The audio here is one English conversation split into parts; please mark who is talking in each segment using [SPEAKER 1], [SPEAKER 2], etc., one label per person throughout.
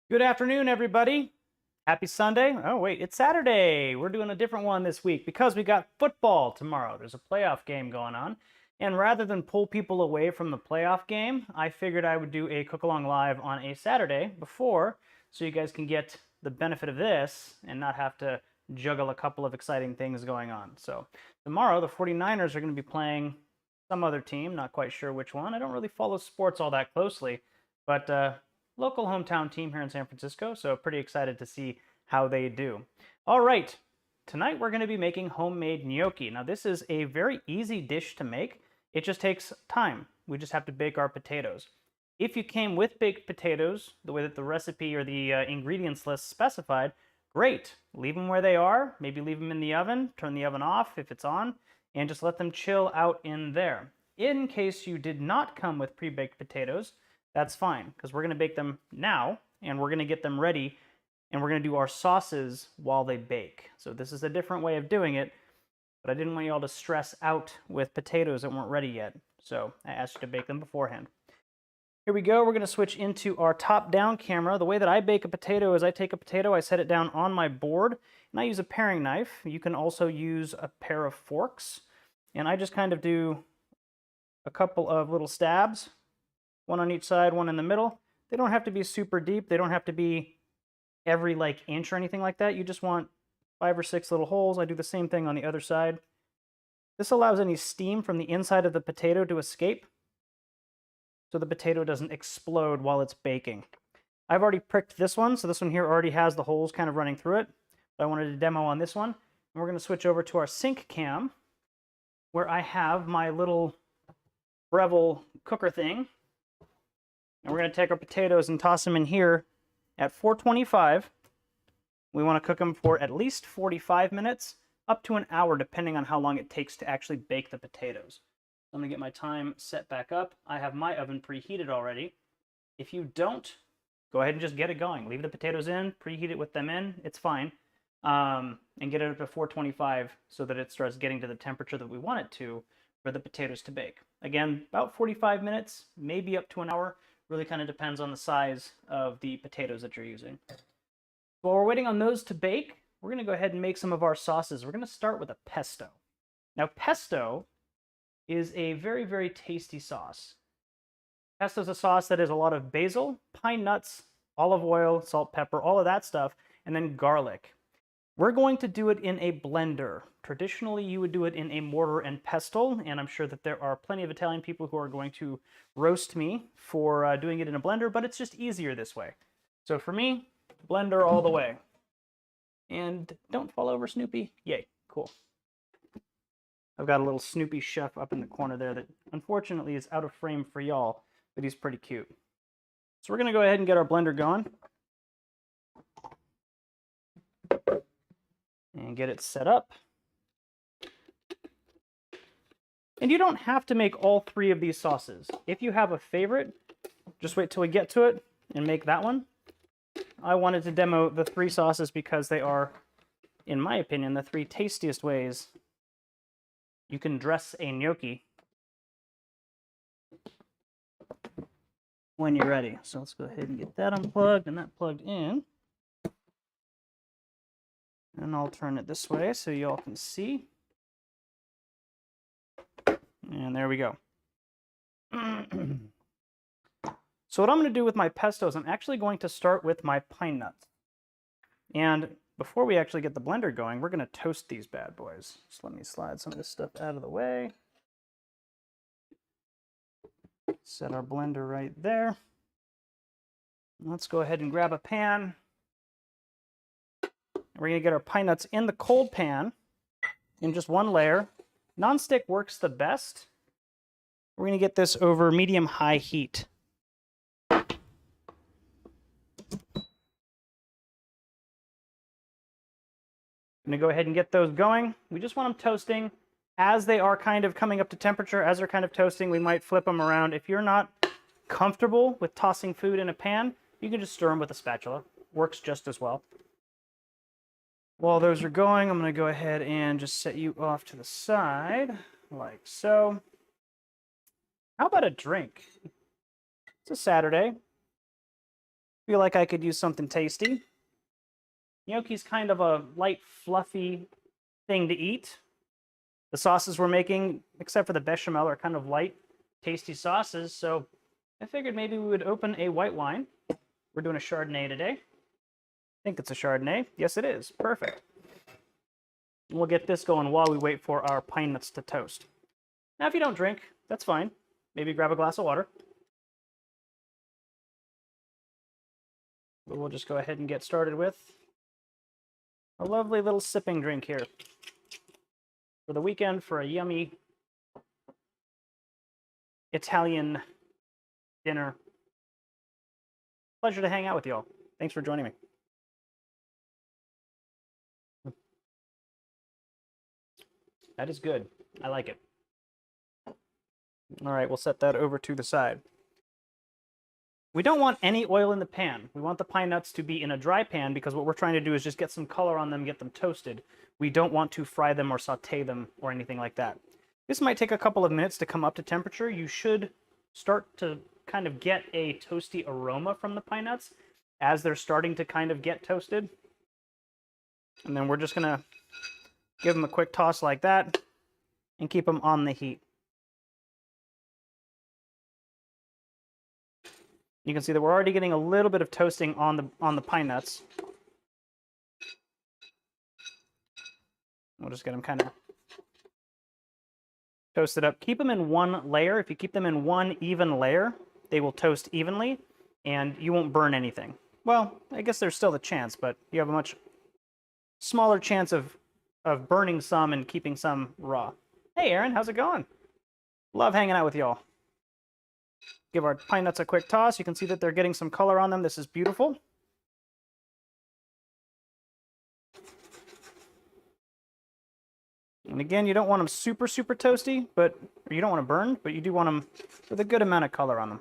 [SPEAKER 1] Good afternoon, everybody. Happy Sunday. Oh, wait, it's Saturday. We're doing a different one this week because we got football tomorrow. There's a playoff game going on. And rather than pull people away from the playoff game, I figured I would do a cook along live on a Saturday before so you guys can get the benefit of this and not have to juggle a couple of exciting things going on. So tomorrow, the 49ers are going to be playing some other team, not quite sure which one. I don't really follow sports all that closely, but local hometown team here in San Francisco, so pretty excited to see how they do. All right, tonight we're going to be making homemade gnocchi. Now this is a very easy dish to make. It just takes time. We just have to bake our potatoes. If you came with baked potatoes, the way that the recipe or the ingredients list specified, great. Leave them where they are. Maybe leave them in the oven. Turn the oven off if it's on, and just let them chill out in there. In case you did not come with pre-baked potatoes, that's fine, because we're going to bake them now, and we're going to get them ready, and we're going to do our sauces while they bake. So this is a different way of doing it, but I didn't want you all to stress out with potatoes that weren't ready yet, so I asked you to bake them beforehand. Here we go. We're going to switch into our top-down camera. The way that I bake a potato is I take a potato, I set it down on my board, and I use a paring knife. You can also use a pair of forks, and I just kind of do a couple of little stabs, one on each side, one in the middle. They don't have to be super deep. They don't have to be every inch or anything like that. You just want 5 or 6 little holes. I do the same thing on the other side. This allows any steam from the inside of the potato to escape, so the potato doesn't explode while it's baking. I've already pricked this one, so this one here already has the holes kind of running through it. But I wanted to demo on this one. And we're going to switch over to our sink cam, where I have my little Breville cooker thing. And we're going to take our potatoes and toss them in here at 425. We want to cook them for at least 45 minutes, up to an hour, depending on how long it takes to actually bake the potatoes. I'm going to get my time set back up. I have my oven preheated already. If you don't, go ahead and just get it going. Leave the potatoes in, preheat it with them in. It's fine. And get it up to 425 so that it starts getting to the temperature that we want it to for the potatoes to bake. Again, about 45 minutes, maybe up to an hour. Really kind of depends on the size of the potatoes that you're using. While we're waiting on those to bake, we're going to go ahead and make some of our sauces. We're going to start with a pesto. Now, pesto is a very, very tasty sauce. Pesto is a sauce that is a lot of basil, pine nuts, olive oil, salt, pepper, all of that stuff, and then garlic. We're going to do it in a blender. Traditionally, you would do it in a mortar and pestle, and I'm sure that there are plenty of Italian people who are going to roast me for doing it in a blender, but it's just easier this way. So for me, blender all the way. And don't fall over, Snoopy. Yay, cool. I've got a little Snoopy chef up in the corner there that unfortunately is out of frame for y'all, but he's pretty cute. So we're going to go ahead and get our blender going. And get it set up. And you don't have to make all 3 of these sauces. If you have a favorite, just wait till we get to it and make that one. I wanted to demo the 3 sauces because they are, in my opinion, the 3 tastiest ways you can dress a gnocchi when you're ready. So let's go ahead and get that unplugged and that plugged in. And I'll turn it this way so you all can see. And there we go. So what I'm going to do with my pesto is I'm actually going to start with my pine nuts. And before we actually get the blender going, we're going to toast these bad boys. Just let me slide some of this stuff out of the way. Set our blender right there. Let's go ahead and grab a pan. We're going to get our pine nuts in the cold pan in just one layer. Non-stick works the best. We're going to get this over medium-high heat. I'm going to go ahead and get those going. We just want them toasting. As they are kind of coming up to temperature, as they're kind of toasting, we might flip them around. If you're not comfortable with tossing food in a pan, you can just stir them with a spatula. Works just as well. While those are going, I'm going to go ahead and just set you off to the side, like so. How about a drink? It's a Saturday. Feel like I could use something tasty. Gnocchi's kind of a light, fluffy thing to eat. The sauces we're making, except for the bechamel, are kind of light, tasty sauces, so I figured maybe we would open a white wine. We're doing a Chardonnay today. I think it's a Chardonnay. Yes, it is. Perfect. We'll get this going while we wait for our pine nuts to toast. Now, if you don't drink, that's fine. Maybe grab a glass of water. But we'll just go ahead and get started with a lovely little sipping drink here for the weekend for a yummy Italian dinner. Pleasure to hang out with y'all. Thanks for joining me. That is good. I like it. All right, we'll set that over to the side. We don't want any oil in the pan. We want the pine nuts to be in a dry pan because what we're trying to do is just get some color on them, get them toasted. We don't want to fry them or saute them or anything like that. This might take a couple of minutes to come up to temperature. You should start to kind of get a toasty aroma from the pine nuts as they're starting to kind of get toasted. And then we're just gonna give them a quick toss like that and keep them on the heat. You can see that we're already getting a little bit of toasting on the pine nuts. We'll just get them kind of toasted up. Keep them in one layer. If you keep them in one even layer, they will toast evenly and you won't burn anything. Well, I guess there's still a chance, but you have a much smaller chance of burning some and keeping some raw. Hey, Aaron, how's it going? Love hanging out with y'all. Give our pine nuts a quick toss. You can see that they're getting some color on them. This is beautiful. And again, you don't want them super, super toasty, or you don't want to burn, but you do want them with a good amount of color on them.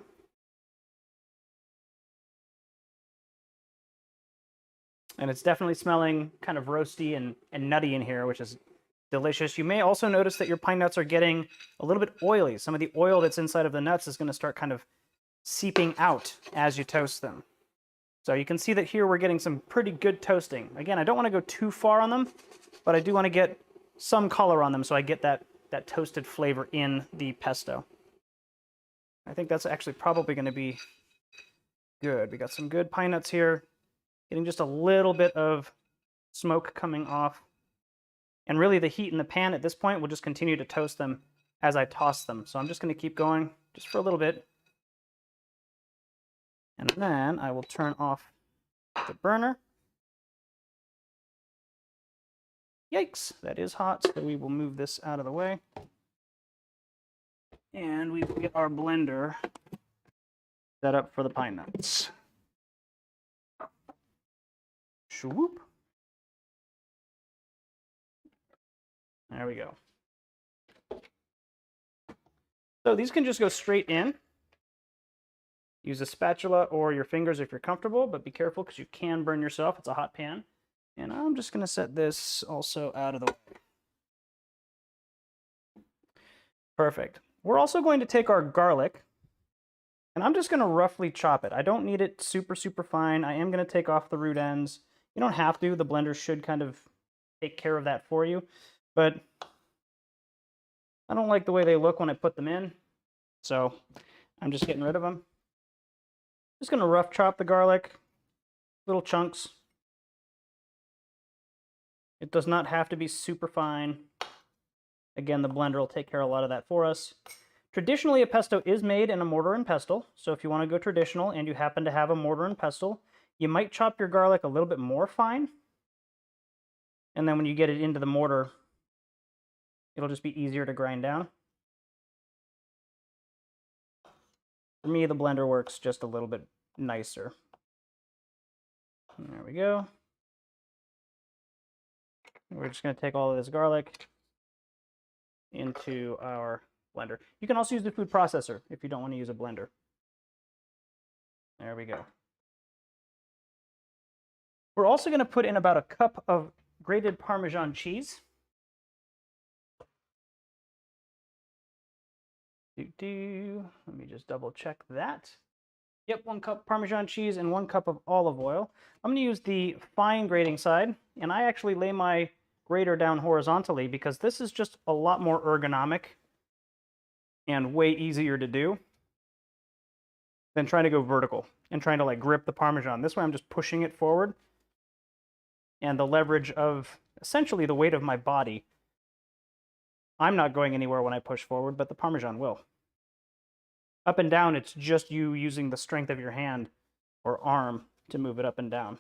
[SPEAKER 1] And it's definitely smelling kind of roasty and nutty in here, which is delicious. You may also notice that your pine nuts are getting a little bit oily. Some of the oil that's inside of the nuts is going to start kind of seeping out as you toast them. So you can see that here we're getting some pretty good toasting. Again, I don't want to go too far on them, but I do want to get some color on them so I get that toasted flavor in the pesto. I think that's actually probably going to be good. We got some good pine nuts here, getting just a little bit of smoke coming off. And really the heat in the pan at this point will just continue to toast them as I toss them. So I'm just going to keep going just for a little bit. And then I will turn off the burner. Yikes, that is hot, so we will move this out of the way. And we will get our blender set up for the pine nuts. Swoop. There we go. So these can just go straight in. Use a spatula or your fingers if you're comfortable, but be careful because you can burn yourself. It's a hot pan. And I'm just going to set this also out of the way. Perfect. We're also going to take our garlic, and I'm just going to roughly chop it. I don't need it super, super fine. I am going to take off the root ends. You don't have to. The blender should kind of take care of that for you. But I don't like the way they look when I put them in, so I'm just getting rid of them. Just going to rough chop the garlic, little chunks. It does not have to be super fine. Again, the blender will take care of a lot of that for us. Traditionally, a pesto is made in a mortar and pestle, so if you want to go traditional and you happen to have a mortar and pestle, you might chop your garlic a little bit more fine. And then when you get it into the mortar, it'll just be easier to grind down. For me, the blender works just a little bit nicer. There we go. We're just going to take all of this garlic into our blender. You can also use the food processor if you don't want to use a blender. There we go. We're also going to put in about a cup of grated Parmesan cheese. Let me just double check that. Yep, 1 cup Parmesan cheese and 1 cup of olive oil. I'm going to use the fine grating side, and I actually lay my grater down horizontally because this is just a lot more ergonomic and way easier to do than trying to go vertical and trying to like grip the Parmesan. This way I'm just pushing it forward, and the leverage of essentially the weight of my body. I'm not going anywhere when I push forward, but the Parmesan will. Up and down, it's just you using the strength of your hand or arm to move it up and down.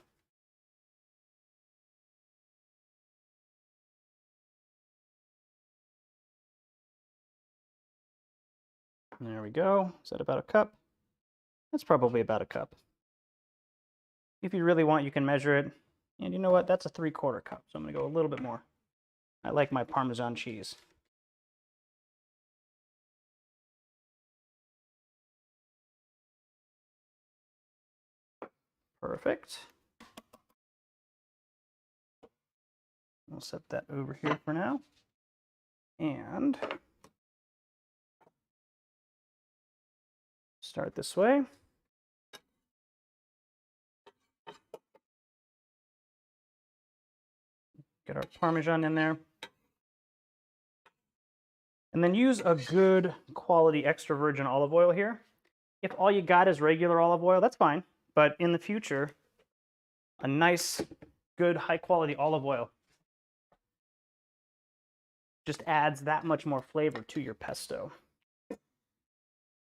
[SPEAKER 1] There we go. Is that about a cup? That's probably about a cup. If you really want, you can measure it. And you know what? That's a 3/4 cup. So I'm going to go a little bit more. I like my Parmesan cheese. Perfect. We'll set that over here for now. And start this way. Get our Parmesan in there. And then use a good quality extra virgin olive oil here. If all you got is regular olive oil, that's fine. But in the future, a nice, good, high quality olive oil just adds that much more flavor to your pesto.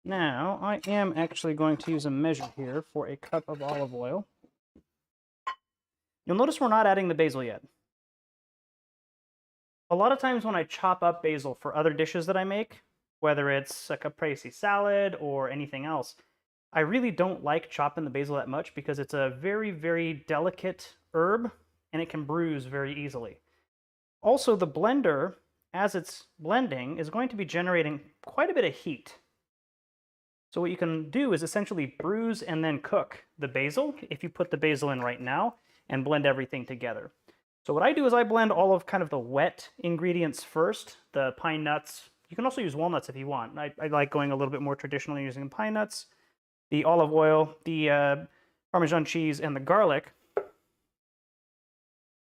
[SPEAKER 1] Now, I am actually going to use a measure here for a cup of olive oil. You'll notice we're not adding the basil yet. A lot of times when I chop up basil for other dishes that I make, whether it's a caprese salad or anything else, I really don't like chopping the basil that much because it's a very, very delicate herb and it can bruise very easily. Also, the blender, as it's blending, is going to be generating quite a bit of heat. So what you can do is essentially bruise and then cook the basil if you put the basil in right now and blend everything together. So what I do is I blend all of kind of the wet ingredients first, the pine nuts. You can also use walnuts if you want. I like going a little bit more traditionally using pine nuts, the olive oil, the Parmesan cheese, and the garlic.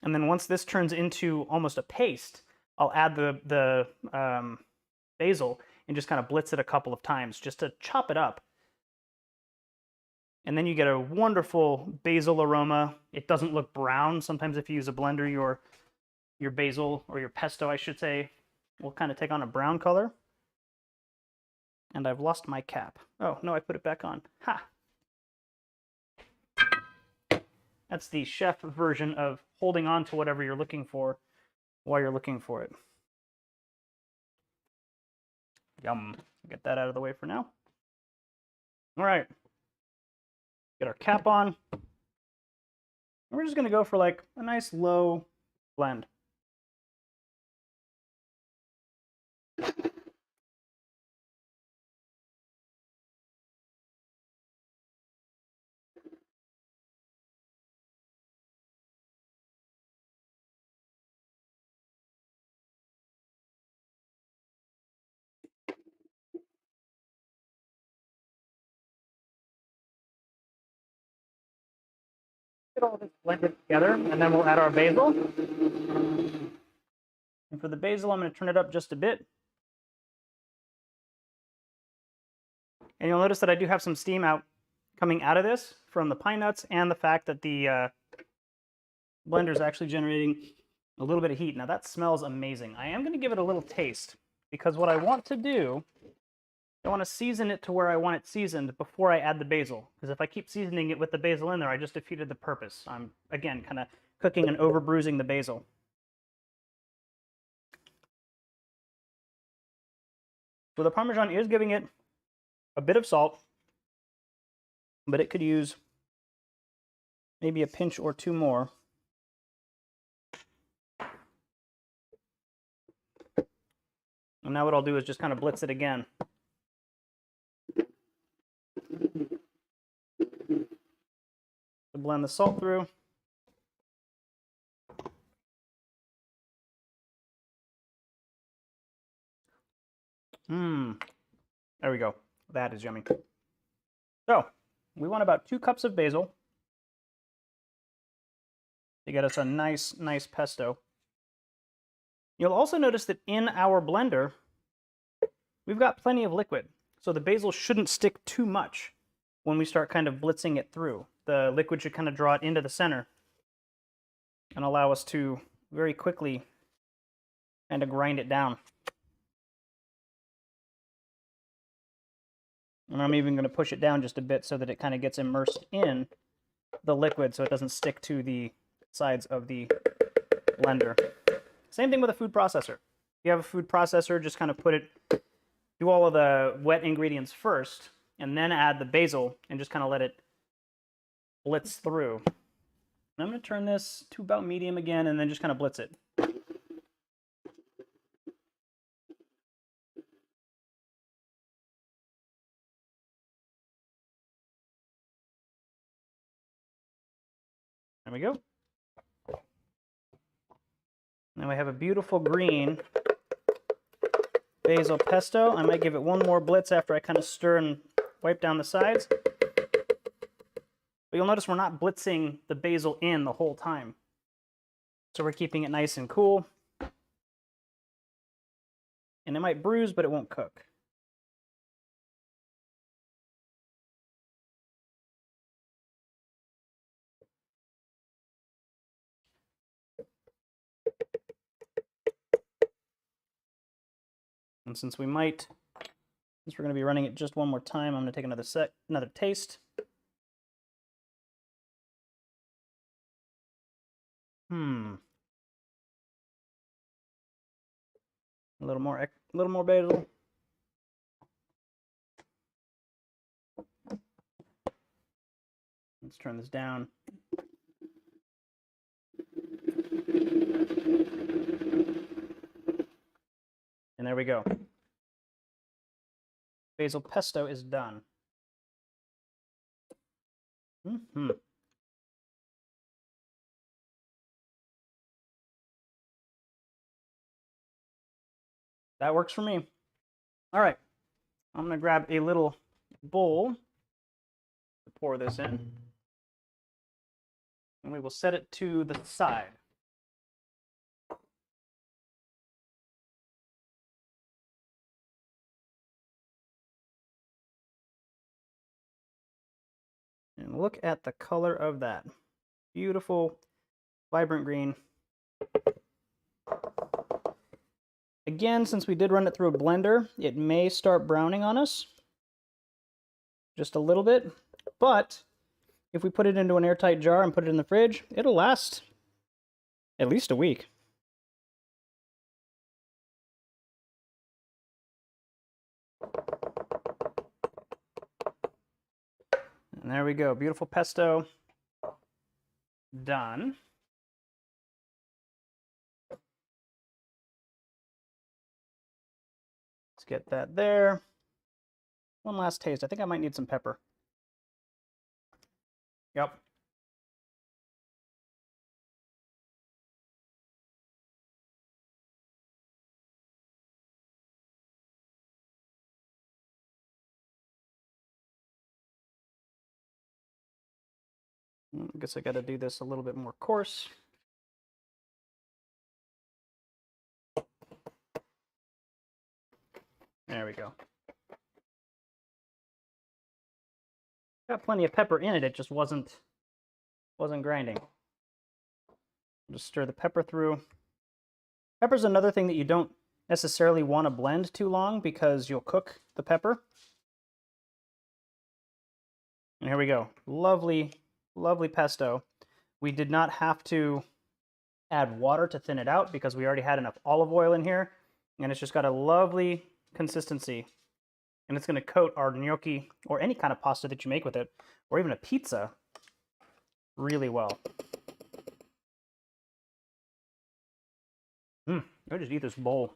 [SPEAKER 1] And then once this turns into almost a paste, I'll add the basil and just kind of blitz it a couple of times just to chop it up. And then you get a wonderful basil aroma. It doesn't look brown. Sometimes if you use a blender, your basil, or your pesto, I should say, will kind of take on a brown color. And I've lost my cap. Oh, no, I put it back on. Ha! That's the chef version of holding on to whatever you're looking for while you're looking for it. Yum. Get that out of the way for now. All right. Get our cap on. And we're just going to go for like a nice low blend. Get all this blended together, and then we'll add our basil. And for the basil, I'm going to turn it up just a bit. And you'll notice that I do have some steam coming out of this from the pine nuts and the fact that the blender is actually generating a little bit of heat. Now that smells amazing. I am going to give it a little taste because what I want to do, I want to season it to where I want it seasoned before I add the basil. Because if I keep seasoning it with the basil in there, I just defeated the purpose. I'm, again, kind of cooking and over bruising the basil. So the Parmesan is giving it a bit of salt, but it could use maybe a pinch or two more. And now what I'll do is just kind of blitz it again. To blend the salt through. There we go. That is yummy. So, We want about 2 cups of basil to get us a nice pesto. You'll also notice that in our blender, we've got plenty of liquid. So the basil shouldn't stick too much when we start kind of blitzing it through. The liquid should kind of draw it into the center and allow us to very quickly kind of grind it down. And I'm even going to push it down just a bit so that it kind of gets immersed in the liquid so it doesn't stick to the sides of the blender. Same thing with a food processor. If you have a food processor, just kind of do all of the wet ingredients first, and then add the basil, and just kind of let it blitz through. And I'm going to turn this to about medium again, and then just kind of blitz it. There we go. Now we have a beautiful green basil pesto. I might give it one more blitz after I kind of stir and wipe down the sides. But you'll notice we're not blitzing the basil in the whole time. So we're keeping it nice and cool. And it might bruise, but it won't cook. And since we're going to be running it just one more time, I'm going to take another taste. A little more basil. Let's turn this down. And there we go. Basil pesto is done. That works for me. All right, I'm gonna grab a little bowl to pour this in. And we will set it to the side. And look at the color of that. Beautiful, vibrant green. Again, since we did run it through a blender, it may start browning on us. Just a little bit. But if we put it into an airtight jar and put it in the fridge, it'll last at least a week. And there we go. Beautiful pesto. Done. Let's get that there. One last taste. I think I might need some pepper. Yep. I guess I got to do this a little bit more coarse. There we go. Got plenty of pepper in it, it just wasn't grinding. Just stir the pepper through. Pepper's another thing that you don't necessarily want to blend too long because you'll cook the pepper. And here we go. Lovely, lovely pesto. We did not have to add water to thin it out because we already had enough olive oil in here. And it's just got a lovely consistency. And it's going to coat our gnocchi, or any kind of pasta that you make with it, or even a pizza, really well. I just eat this bowl.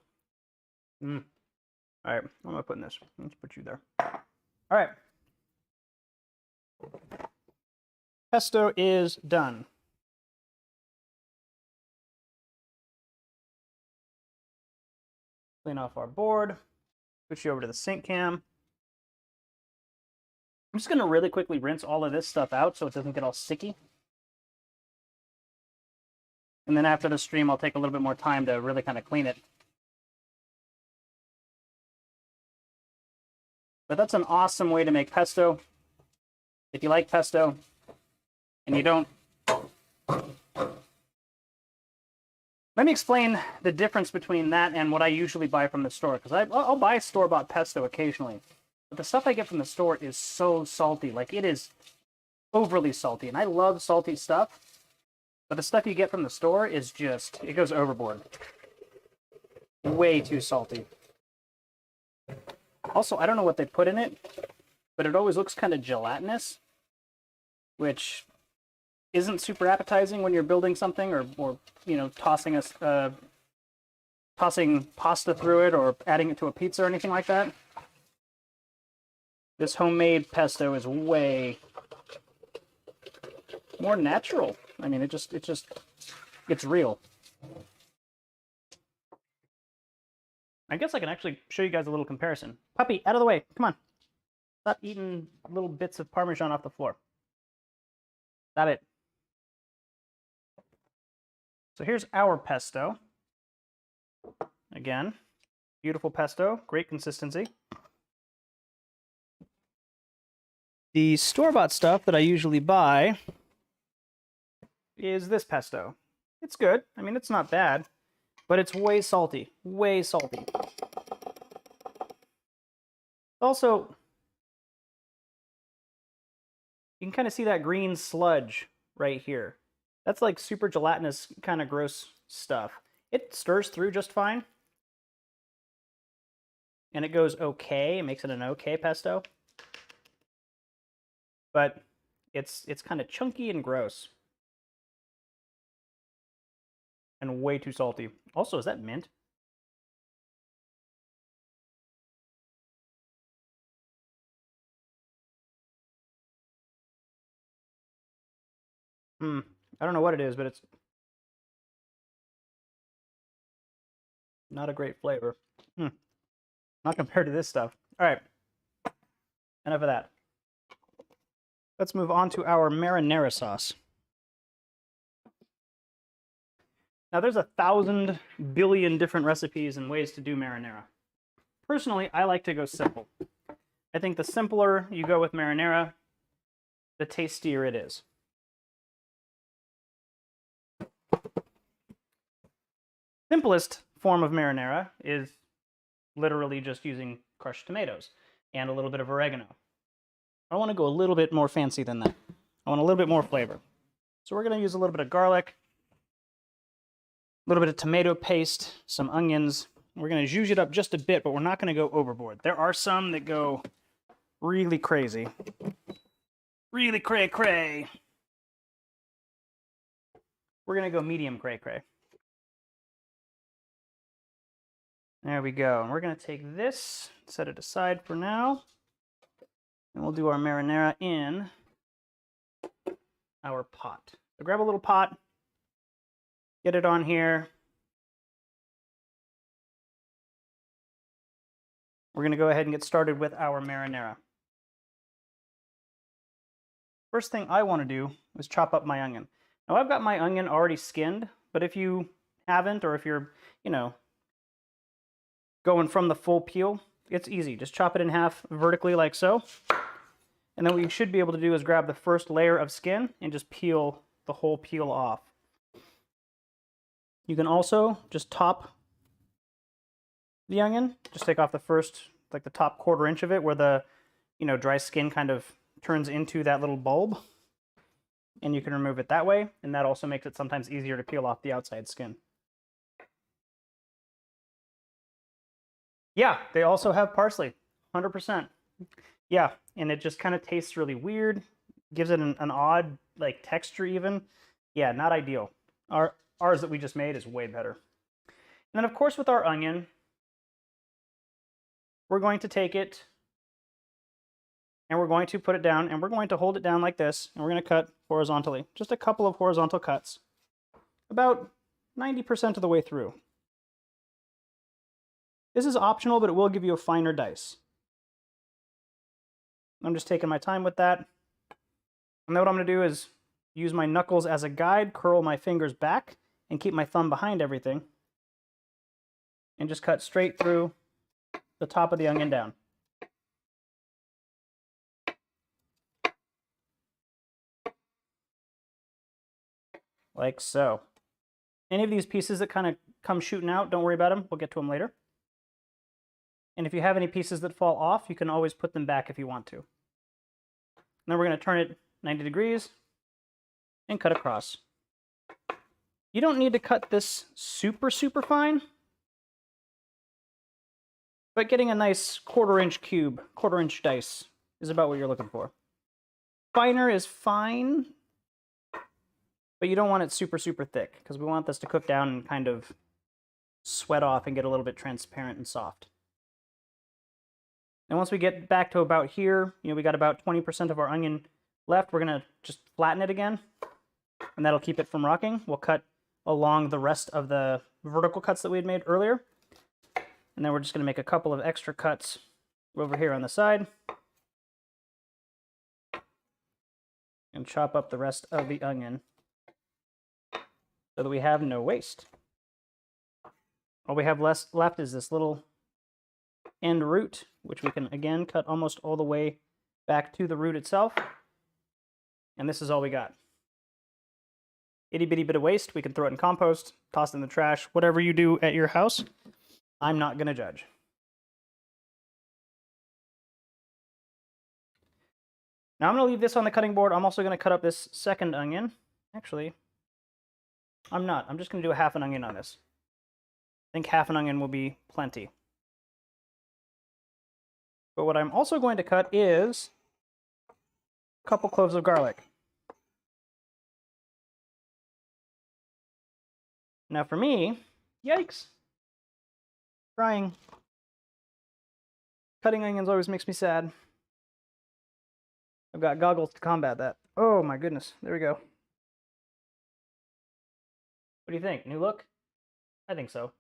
[SPEAKER 1] All right, what am I putting this? Let's put you there. All right. Pesto is done. Clean off our board. Switch you over to the sink cam. I'm just going to really quickly rinse all of this stuff out so it doesn't get all sticky. And then after the stream, I'll take a little bit more time to really kind of clean it. But that's an awesome way to make pesto. If you like pesto and you don't... Let me explain the difference between that and what I usually buy from the store, because I'll buy store-bought pesto occasionally. But the stuff I get from the store is so salty. Like, it is overly salty, and I love salty stuff. But the stuff you get from the store is just, it goes overboard. Way too salty. Also, I don't know what they put in it, but it always looks kind of gelatinous, which isn't super appetizing when you're building something or you know, tossing pasta through it or adding it to a pizza or anything like that. This homemade pesto is way more natural. I mean, it's real. I guess I can actually show you guys a little comparison. Puppy, out of the way. Come on. Stop eating little bits of Parmesan off the floor. Stop it. So here's our pesto. Again, beautiful pesto, great consistency. The store-bought stuff that I usually buy is this pesto. It's good. I mean, it's not bad, but it's way salty. Way salty. Also, you can kind of see that green sludge right here. That's like super gelatinous, kind of gross stuff. It stirs through just fine. And it goes okay. It makes it an okay pesto. But it's kind of chunky and gross. And way too salty. Also, is that mint? I don't know what it is, but it's not a great flavor. Not compared to this stuff. All right. Enough of that. Let's move on to our marinara sauce. Now, there's 1,000 billion different recipes and ways to do marinara. Personally, I like to go simple. I think the simpler you go with marinara, the tastier it is. Simplest form of marinara is literally just using crushed tomatoes and a little bit of oregano. I want to go a little bit more fancy than that. I want a little bit more flavor. So we're going to use a little bit of garlic, a little bit of tomato paste, some onions. We're going to zhuzh it up just a bit, but we're not going to go overboard. There are some that go really crazy. Really cray-cray. We're going to go medium cray-cray. There we go. And we're going to take this, set it aside for now, and we'll do our marinara in our pot. So grab a little pot, get it on here. We're going to go ahead and get started with our marinara. First thing I want to do is chop up my onion. Now, I've got my onion already skinned, but if you haven't, or if you're, you know, going from the full peel, it's easy. Just chop it in half vertically like so. And then what you should be able to do is grab the first layer of skin and just peel the whole peel off. You can also just top the onion. Just take off the first, like the top 1/4 inch of it where the, you know, dry skin kind of turns into that little bulb. And you can remove it that way. And that also makes it sometimes easier to peel off the outside skin. Yeah, they also have parsley, 100%. Yeah, and it just kind of tastes really weird, gives it an odd like texture even. Yeah, not ideal. Ours that we just made is way better. And then of course with our onion, we're going to take it and we're going to put it down and we're going to hold it down like this and we're going to cut horizontally. Just a couple of horizontal cuts, about 90% of the way through. This is optional, but it will give you a finer dice. I'm just taking my time with that. And then what I'm going to do is use my knuckles as a guide, curl my fingers back, and keep my thumb behind everything. And just cut straight through the top of the onion down. Like so. Any of these pieces that kind of come shooting out, don't worry about them. We'll get to them later. And if you have any pieces that fall off, you can always put them back if you want to. And then we're going to turn it 90 degrees and cut across. You don't need to cut this super fine, but getting a nice quarter-inch cube, quarter-inch dice is about what you're looking for. Finer is fine, but you don't want it super thick, because we want this to cook down and kind of sweat off and get a little bit transparent and soft. And once we get back to about here, we got about 20% of our onion left. We're going to just flatten it again, and that'll keep it from rocking. We'll cut along the rest of the vertical cuts that we had made earlier. And then we're just going to make a couple of extra cuts over here on the side. And chop up the rest of the onion so that we have no waste. All we have left is this little end root, which we can again cut almost all the way back to the root itself. And this is all we got. Itty bitty bit of waste. We can throw it in compost, toss it in the trash, whatever you do at your house. I'm not going to judge. Now I'm going to leave this on the cutting board. I'm also going to cut up this second onion. Actually, I'm not. I'm just going to do a half an onion on this. I think half an onion will be plenty. But what I'm also going to cut is a couple cloves of garlic. Now for me, yikes, crying. Cutting onions always makes me sad. I've got goggles to combat that. Oh my goodness, there we go. What do you think? New look? I think so.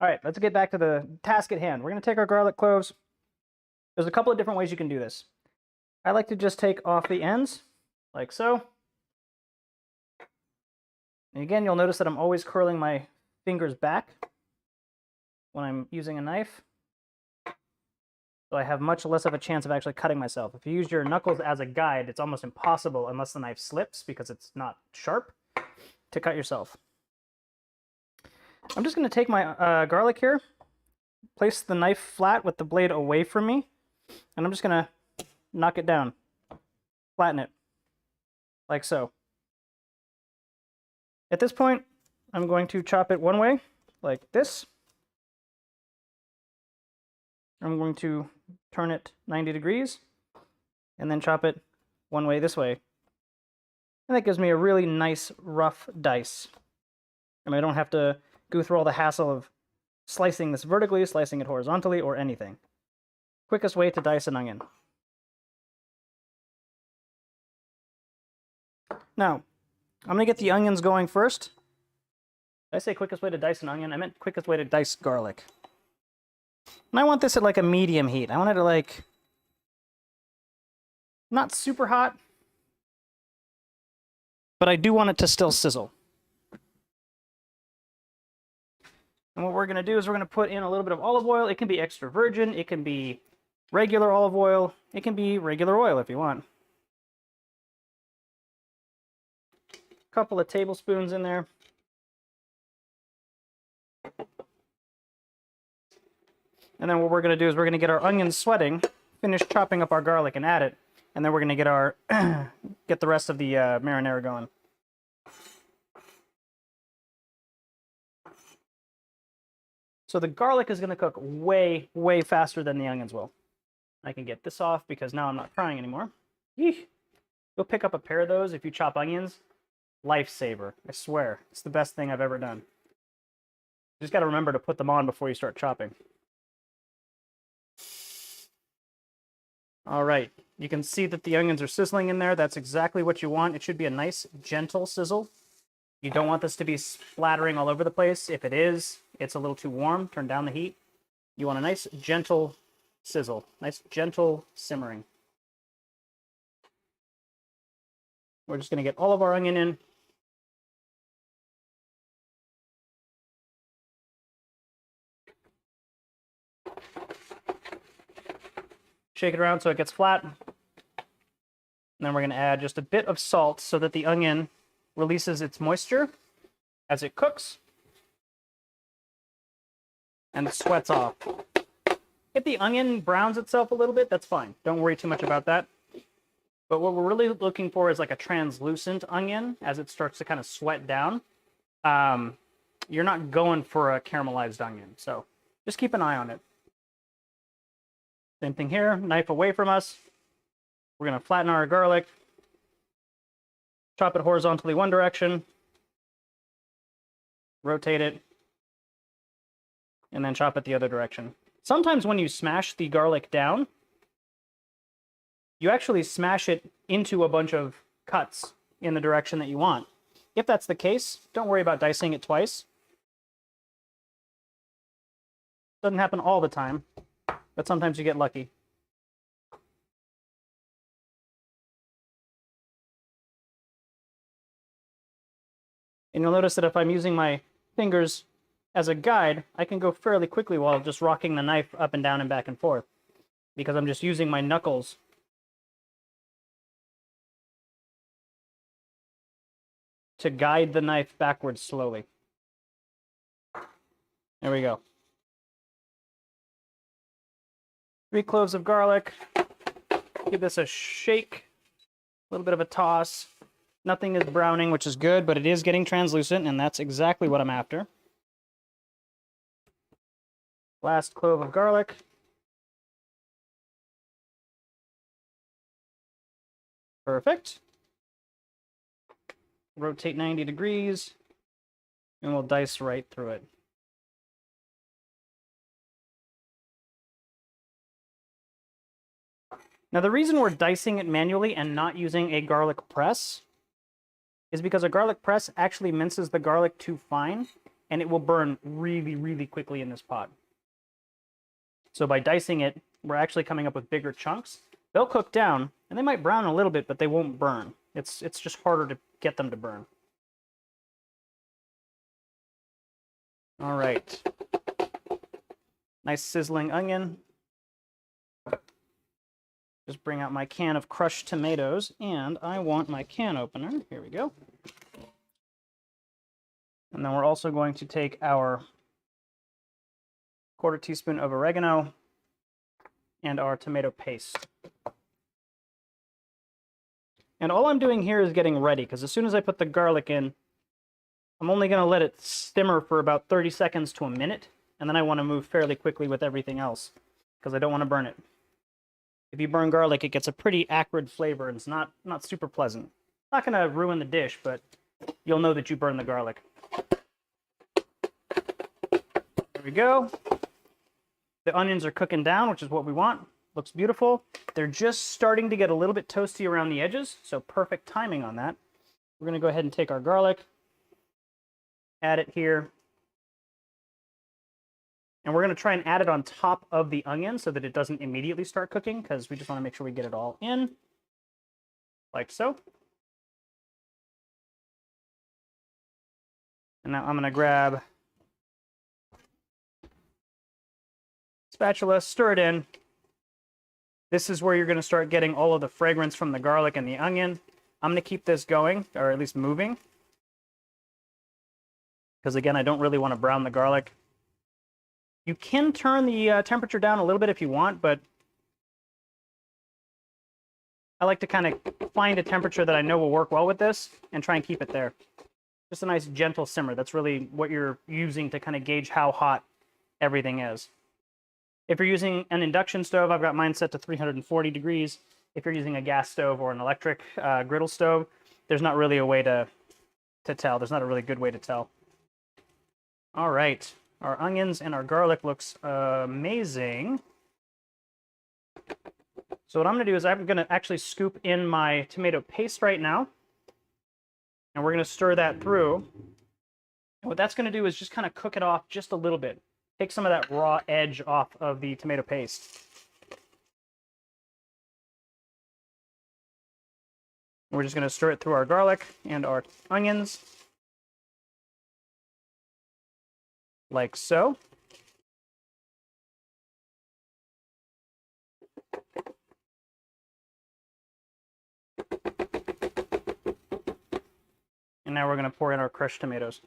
[SPEAKER 1] All right, let's get back to the task at hand. We're going to take our garlic cloves. There's a couple of different ways you can do this. I like to just take off the ends, like so. And again, you'll notice that I'm always curling my fingers back when I'm using a knife. So I have much less of a chance of actually cutting myself. If you use your knuckles as a guide, it's almost impossible, unless the knife slips because it's not sharp, to cut yourself. I'm just going to take my garlic here, place the knife flat with the blade away from me, and I'm just going to knock it down, flatten it, like so. At this point, I'm going to chop it one way, like this. I'm going to turn it 90 degrees, and then chop it one way this way. And that gives me a really nice, rough dice. And I don't have to go through all the hassle of slicing this vertically, slicing it horizontally, or anything. Quickest way to dice an onion. Now, I'm going to get the onions going first. Did I say quickest way to dice an onion? I meant quickest way to dice garlic. And I want this at like a medium heat. I want it to like, not super hot, but I do want it to still sizzle. And what we're going to do is we're going to put in a little bit of olive oil. It can be extra virgin. It can be regular olive oil. It can be regular oil if you want. A couple of tablespoons in there. And then what we're going to do is we're going to get our onions sweating, finish chopping up our garlic and add it, and then we're going to get our get the rest of the marinara going. So the garlic is going to cook way faster than the onions will. I can get this off because now I'm not crying anymore. Yeesh. Go pick up a pair of those if you chop onions. Lifesaver, I swear. It's the best thing I've ever done. You just got to remember to put them on before you start chopping. All right, you can see that the onions are sizzling in there. That's exactly what you want. It should be a nice, gentle sizzle. You don't want this to be splattering all over the place. If it is, it's a little too warm. Turn down the heat. You want a nice, gentle sizzle. Nice, gentle simmering. We're just going to get all of our onion in. Shake it around so it gets flat. And then we're going to add just a bit of salt so that the onion releases its moisture as it cooks and sweats off. If the onion browns itself a little bit, that's fine. Don't worry too much about that. But what we're really looking for is like a translucent onion as it starts to kind of sweat down. You're not going for a caramelized onion, so just keep an eye on it. Same thing here, knife away from us. We're going to flatten our garlic. Chop it horizontally one direction. Rotate it. And then chop it the other direction. Sometimes when you smash the garlic down, you actually smash it into a bunch of cuts in the direction that you want. If that's the case, don't worry about dicing it twice. Doesn't happen all the time, but sometimes you get lucky. And you'll notice that if I'm using my fingers as a guide, I can go fairly quickly while just rocking the knife up and down and back and forth, because I'm just using my knuckles to guide the knife backwards slowly. There we go. 3 cloves of garlic. Give this a shake, a little bit of a toss. Nothing is browning, which is good, but it is getting translucent, and that's exactly what I'm after. Last clove of garlic. Perfect. Rotate 90 degrees, and we'll dice right through it. Now, the reason we're dicing it manually and not using a garlic press is because a garlic press actually minces the garlic too fine, and it will burn really, really quickly in this pot. So by dicing it, we're actually coming up with bigger chunks. They'll cook down, and they might brown a little bit, but they won't burn. It's just harder to get them to burn. All right. Nice sizzling onion. Just bring out my can of crushed tomatoes, and I want my can opener. Here we go. And then we're also going to take our 1/4 teaspoon of oregano and our tomato paste. And all I'm doing here is getting ready, because as soon as I put the garlic in, I'm only going to let it simmer for about 30 seconds to a minute, and then I want to move fairly quickly with everything else, because I don't want to burn it. If you burn garlic, it gets a pretty acrid flavor, and it's not super pleasant. Not going to ruin the dish, but you'll know that you burned the garlic. There we go. The onions are cooking down, which is what we want. Looks beautiful. They're just starting to get a little bit toasty around the edges, so perfect timing on that. We're going to go ahead and take our garlic, add it here. And we're going to try and add it on top of the onion so that it doesn't immediately start cooking, because we just want to make sure we get it all in, like so. And now I'm going to grab spatula, stir it in. This is where you're going to start getting all of the fragrance from the garlic and the onion. I'm going to keep this going, or at least moving, because again, I don't really want to brown the garlic. You can turn the temperature down a little bit if you want, but I like to kind of find a temperature that I know will work well with this and try and keep it there. Just a nice gentle simmer. That's really what you're using to kind of gauge how hot everything is. If you're using an induction stove, I've got mine set to 340 degrees. If you're using a gas stove or an electric griddle stove, there's not really a way to tell. There's not a really good way to tell. All right. Our onions and our garlic looks amazing. So what I'm going to do is I'm going to actually scoop in my tomato paste right now. And we're going to stir that through. And what that's going to do is just kind of cook it off just a little bit. Take some of that raw edge off of the tomato paste. We're just going to stir it through our garlic and our onions, like so. And now we're going to pour in our crushed tomatoes.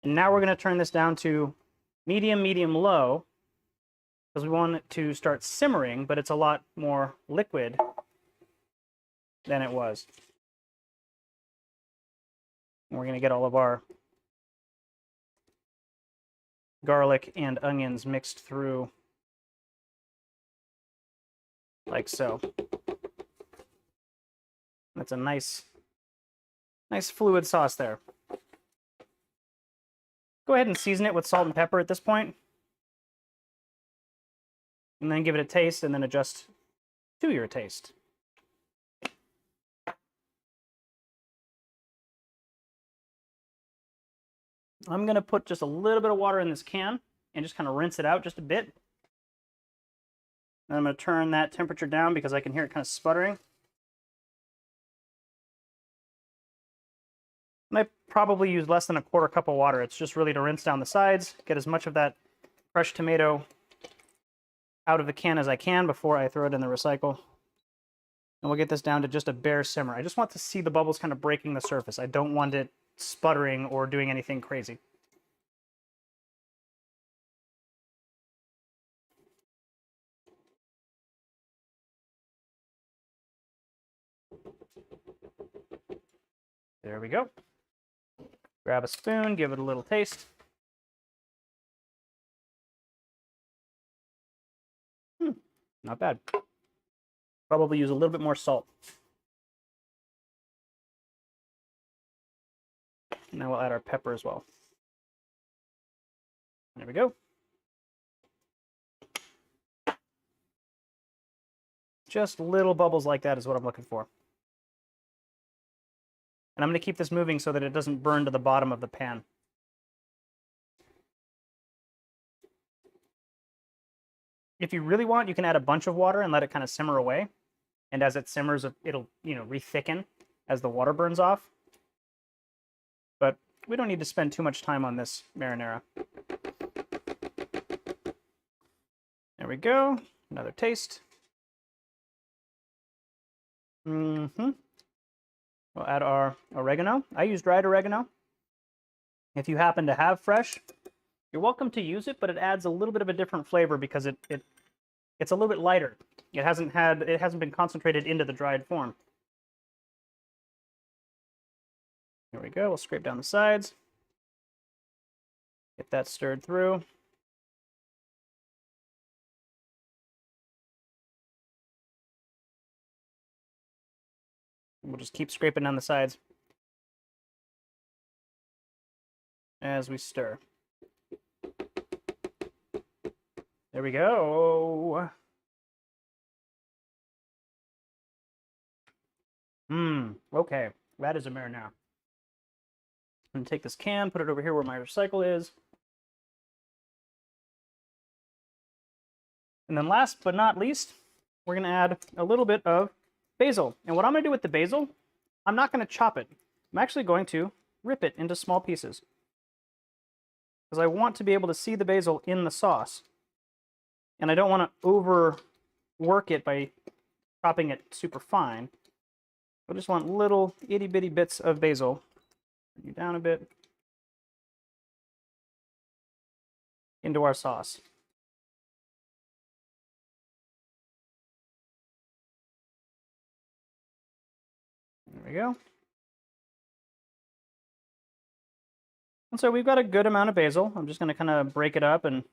[SPEAKER 1] And now we're going to turn this down to medium, medium-low, because we want it to start simmering, but it's a lot more liquid than it was. And we're going to get all of our garlic and onions mixed through like so. That's a nice fluid sauce there. Go ahead and season it with salt and pepper at this point. And then give it a taste and then adjust to your taste. I'm going to put just a little bit of water in this can and just kind of rinse it out just a bit. And I'm going to turn that temperature down because I can hear it kind of sputtering. And I probably use less than a quarter cup of water. It's just really to rinse down the sides, get as much of that crushed tomato out of the can as I can before I throw it in the recycle. And we'll get this down to just a bare simmer. I just want to see the bubbles kind of breaking the surface. I don't want it sputtering or doing anything crazy. There we go. Grab a spoon, give it a little taste. Not bad. Probably use a little bit more salt. Now we'll add our pepper as well. There we go. Just little bubbles like that is what I'm looking for. And I'm going to keep this moving so that it doesn't burn to the bottom of the pan. If you really want, you can add a bunch of water and let it kind of simmer away. And as it simmers, it'll, re-thicken as the water burns off. But we don't need to spend too much time on this marinara. There we go. Another taste. We'll add our oregano. I use dried oregano. If you happen to have fresh, you're welcome to use it, but it adds a little bit of a different flavor because it's a little bit lighter. It hasn't been concentrated into the dried form. Here we go. We'll scrape down the sides. Get that stirred through. We'll just keep scraping down the sides as we stir. There we go. Okay. That is a marinara. I'm going to take this can, put it over here where my recycle is. And then last but not least, we're going to add a little bit of basil. And what I'm going to do with the basil, I'm not going to chop it. I'm actually going to rip it into small pieces. Because I want to be able to see the basil in the sauce. And I don't want to overwork it by chopping it super fine. I just want little itty bitty bits of basil. Bring you down a bit. Into our sauce. There we go. And so we've got a good amount of basil. I'm just going to kind of break it up and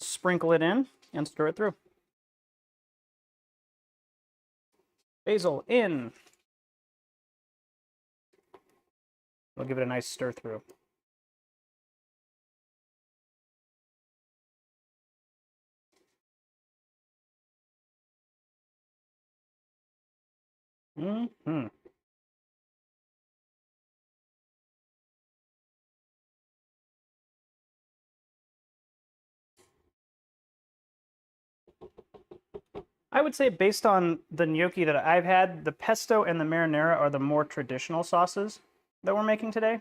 [SPEAKER 1] sprinkle it in and stir it through. Basil in. We'll give it a nice stir through. I would say based on the gnocchi that I've had, the pesto and the marinara are the more traditional sauces that we're making today.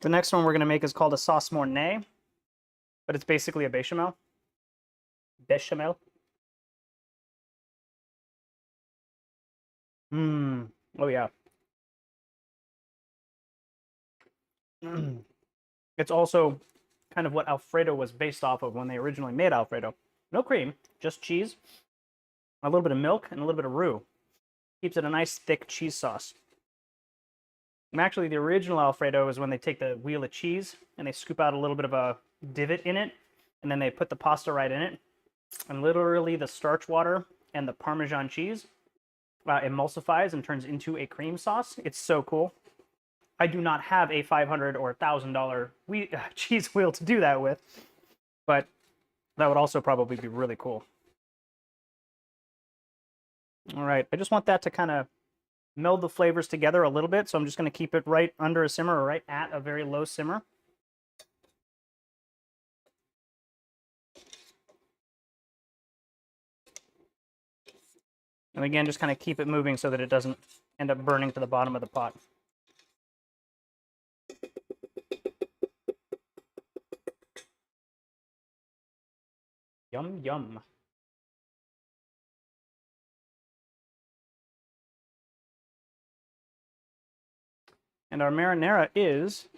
[SPEAKER 1] The next one we're going to make is called a sauce mornay, but it's basically a bechamel. Bechamel. Mmm. Oh, yeah. Mm. It's also kind of what Alfredo was based off of when they originally made Alfredo. No cream, just cheese, a little bit of milk, and a little bit of roux. Keeps it a nice thick cheese sauce. And actually, the original Alfredo is when they take the wheel of cheese and they scoop out a little bit of a divot in it, and then they put the pasta right in it. And literally, the starch water and the Parmesan cheese emulsifies and turns into a cream sauce. It's so cool. I do not have a $500 or $1,000 cheese wheel to do that with, but that would also probably be really cool. All right, I just want that to kind of meld the flavors together a little bit, so I'm just going to keep it right under a simmer or right at a very low simmer. And again, just kind of keep it moving so that it doesn't end up burning to the bottom of the pot. Yum, yum. And our marinara is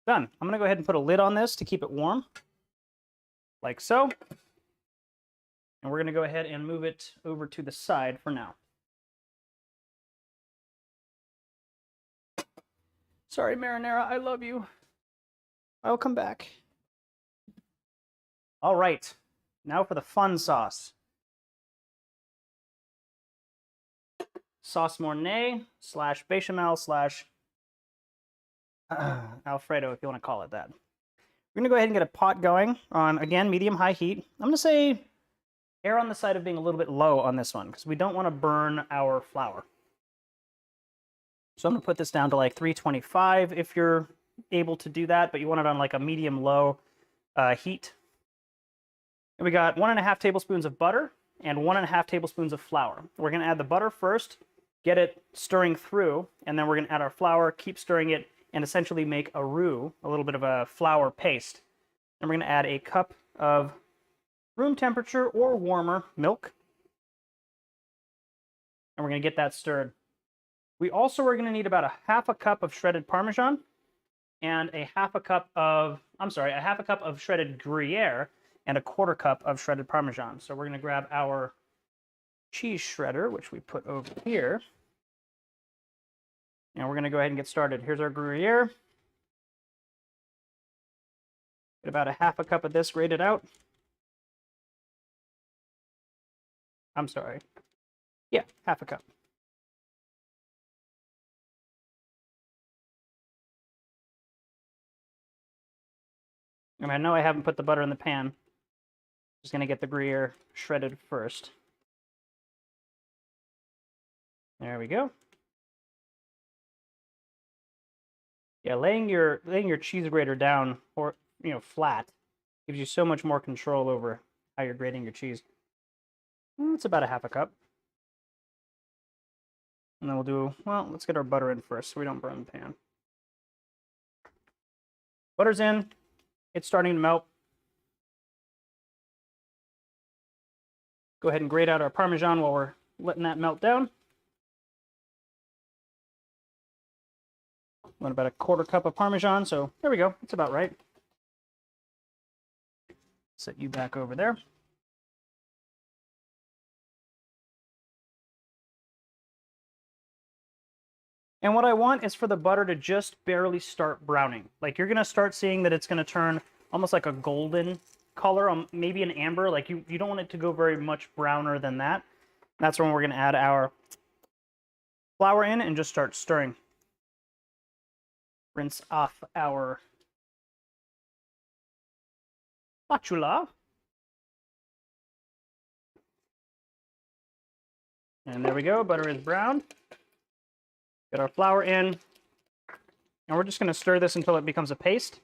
[SPEAKER 1] done. I'm going to go ahead and put a lid on this to keep it warm, like so. And we're going to go ahead and move it over to the side for now. Sorry, marinara, I love you. I'll come back. All right, now for the fun sauce. Sauce mornay slash bechamel slash Alfredo, if you want to call it that. We're going to go ahead and get a pot going on, again, medium-high heat. I'm going to say err on the side of being a little bit low on this one, because we don't want to burn our flour. So I'm going to put this down to like 325 if you're able to do that, but you want it on like a medium-low heat. And we got 1.5 tablespoons of butter and 1.5 tablespoons of flour. We're going to add the butter first, get it stirring through, and then we're going to add our flour, keep stirring it, and essentially make a roux, a little bit of a flour paste. And we're going to add a cup of room temperature or warmer milk. And we're going to get that stirred. We also are going to need about a half a cup of shredded Parmesan and a half a cup of shredded Gruyere and a 1/4 cup of shredded Parmesan. So we're going to grab our cheese shredder, which we put over here. And we're going to go ahead and get started. Here's our Gruyere. Get about a half a cup of this grated out. I'm sorry. Yeah, half a cup. And I know I haven't put the butter in the pan. Just going to get the Gruyere shredded first. There we go. Yeah, laying your cheese grater down or flat gives you so much more control over how you're grating your cheese. It's about a half a cup. And then let's get our butter in first so we don't burn the pan. Butter's in. It's starting to melt. Go ahead and grate out our Parmesan while we're letting that melt down. Want about a 1/4 cup of Parmesan, so there we go. It's about right. Set you back over there. And what I want is for the butter to just barely start browning. Like you're going to start seeing that it's going to turn almost like a golden color, maybe an amber. Like you don't want it to go very much browner than that. That's when we're going to add our flour in and just start stirring. Rinse off our spatula. And there we go, butter is browned. Get our flour in. And we're just going to stir this until it becomes a paste.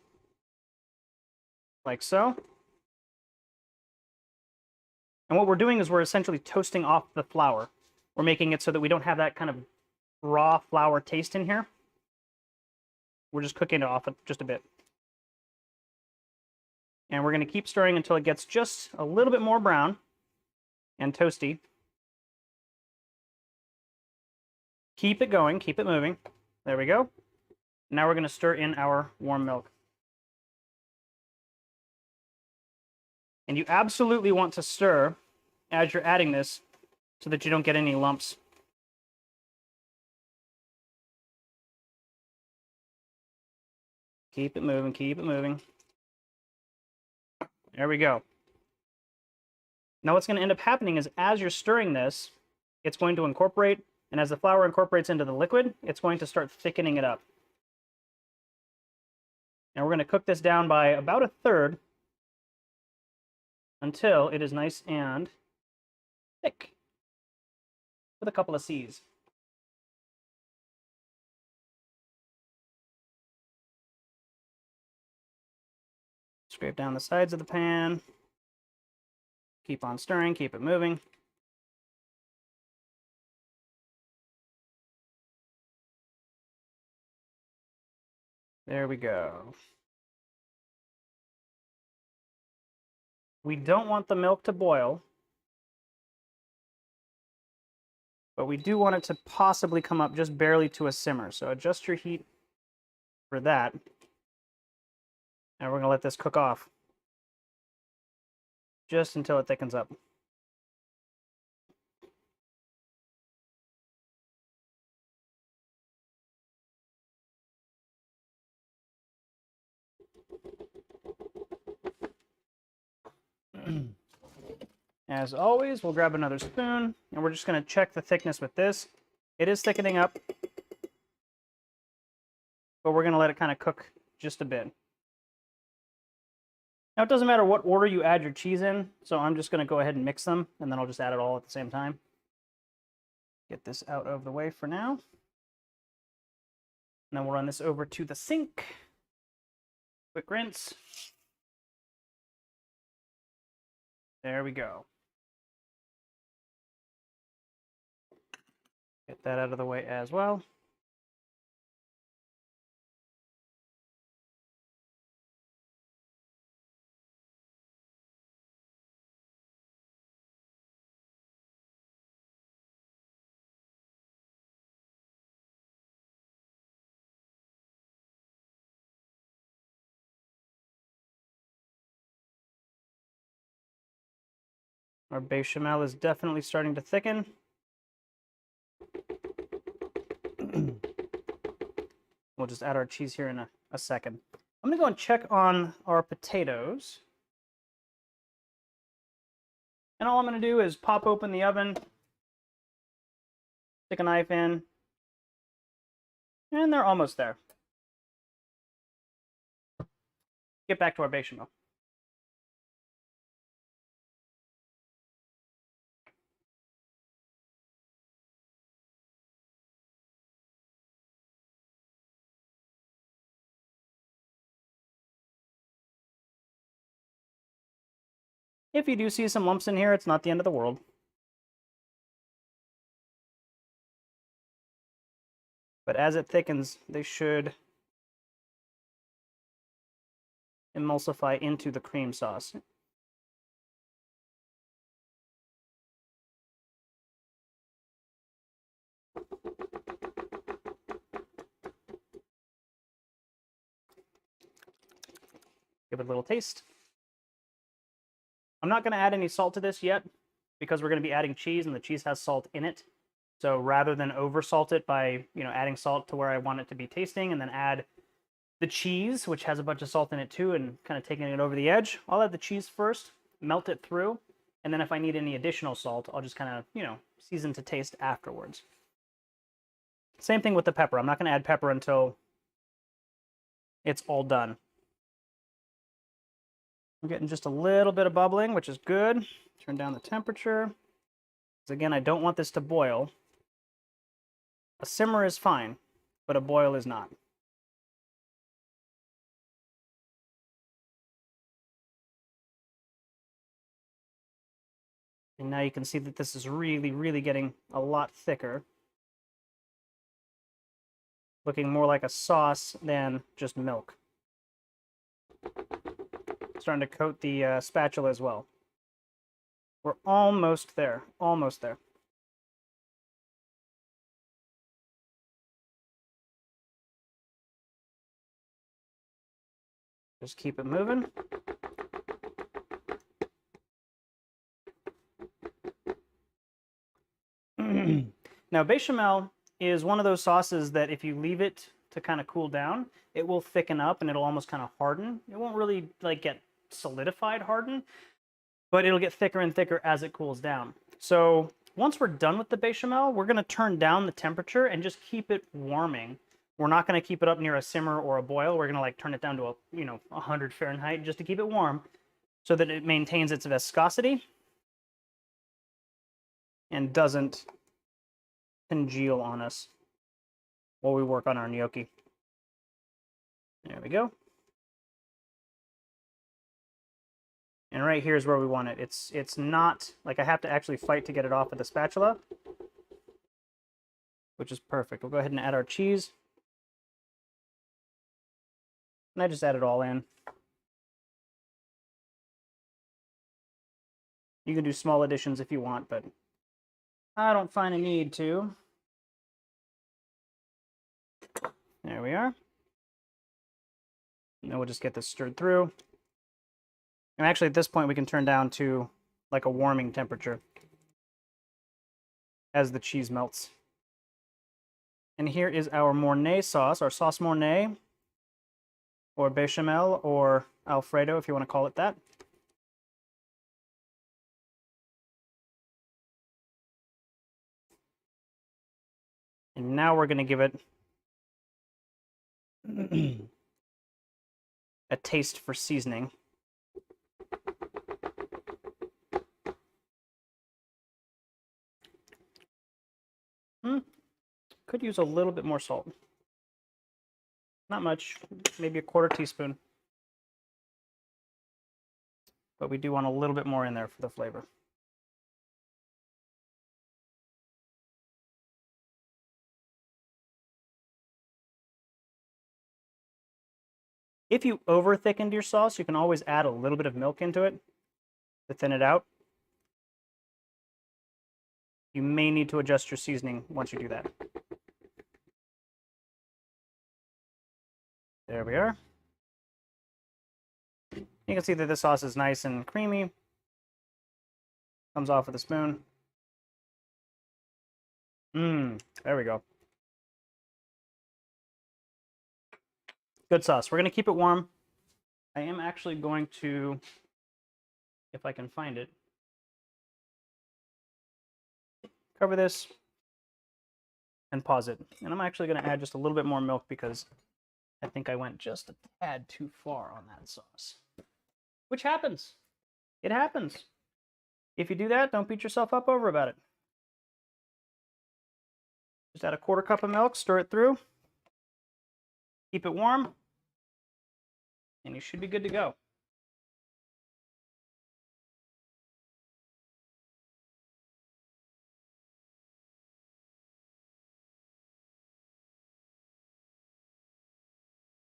[SPEAKER 1] Like so. And what we're doing is we're essentially toasting off the flour. We're making it so that we don't have that kind of raw flour taste in here. We're just cooking it off just a bit. And we're going to keep stirring until it gets just a little bit more brown and toasty. Keep it going, keep it moving. There we go. Now we're going to stir in our warm milk. And you absolutely want to stir as you're adding this so that you don't get any lumps. Keep it moving, keep it moving. There we go. Now what's going to end up happening is as you're stirring this, it's going to incorporate, and as the flour incorporates into the liquid, it's going to start thickening it up. And we're going to cook this down by about 1/3 until it is nice and thick with a couple of C's. Scrape down the sides of the pan. Keep on stirring, keep it moving. There we go. We don't want the milk to boil, but we do want it to possibly come up just barely to a simmer. So adjust your heat for that. And we're going to let this cook off just until it thickens up. As always, we'll grab another spoon, and we're just going to check the thickness with this. It is thickening up, but we're going to let it kind of cook just a bit. Now, it doesn't matter what order you add your cheese in, so I'm just going to go ahead and mix them, and then I'll just add it all at the same time. Get this out of the way for now. And then we'll run this over to the sink. Quick rinse. There we go. Get that out of the way as well. Our bechamel is definitely starting to thicken. We'll just add our cheese here in a second. I'm going to go and check on our potatoes. And all I'm going to do is pop open the oven, stick a knife in, and they're almost there. Get back to our bechamel. If you do see some lumps in here, it's not the end of the world. But as it thickens, they should emulsify into the cream sauce. Give it a little taste. I'm not going to add any salt to this yet because we're going to be adding cheese and the cheese has salt in it. So rather than over salt it by, adding salt to where I want it to be tasting and then add the cheese, which has a bunch of salt in it too, and kind of taking it over the edge, I'll add the cheese first, melt it through, and then if I need any additional salt, I'll just kind of, season to taste afterwards. Same thing with the pepper. I'm not going to add pepper until it's all done. We're getting just a little bit of bubbling, which is good. Turn down the temperature. Because again, I don't want this to boil. A simmer is fine, but a boil is not. And now you can see that this is really, really getting a lot thicker. Looking more like a sauce than just milk. Starting to coat the spatula as well. We're almost there. Almost there. Just keep it moving. Now, bechamel is one of those sauces that if you leave it to kind of cool down, it will thicken up and it'll almost kind of harden. It won't really like get solidified harden, but it'll get thicker and thicker as it cools down. So once we're done with the bechamel, we're going to turn down the temperature and just keep it warming. We're not going to keep it up near a simmer or a boil. We're going to like turn it down to 100 Fahrenheit just to keep it warm so that it maintains its viscosity and doesn't congeal on us while we work on our gnocchi. There we go. And right here is where we want it. It's not like I have to actually fight to get it off with the spatula, which is perfect. We'll go ahead and add our cheese. And I just add it all in. You can do small additions if you want, but I don't find a need to. There we are. And then we'll just get this stirred through. And actually at this point we can turn down to like a warming temperature as the cheese melts. And here is our Mornay sauce, our sauce Mornay, or bechamel, or Alfredo if you want to call it that. And now we're going to give it a taste for seasoning. Could use a little bit more salt. Not much, maybe a quarter teaspoon. But we do want a little bit more in there for the flavor. If you over thickened your sauce, you can always add a little bit of milk into it to thin it out. You may need to adjust your seasoning once you do that. There we are. You can see that the sauce is nice and creamy. Comes off with a spoon. There we go. Good sauce. We're going to keep it warm. I am actually going to, if I can find it, cover this and pause it. And I'm actually going to add just a little bit more milk because I think I went just a tad too far on that sauce. Which happens. It happens. If you do that, don't beat yourself up over about it. Just add a quarter cup of milk, stir it through. Keep it warm. And you should be good to go.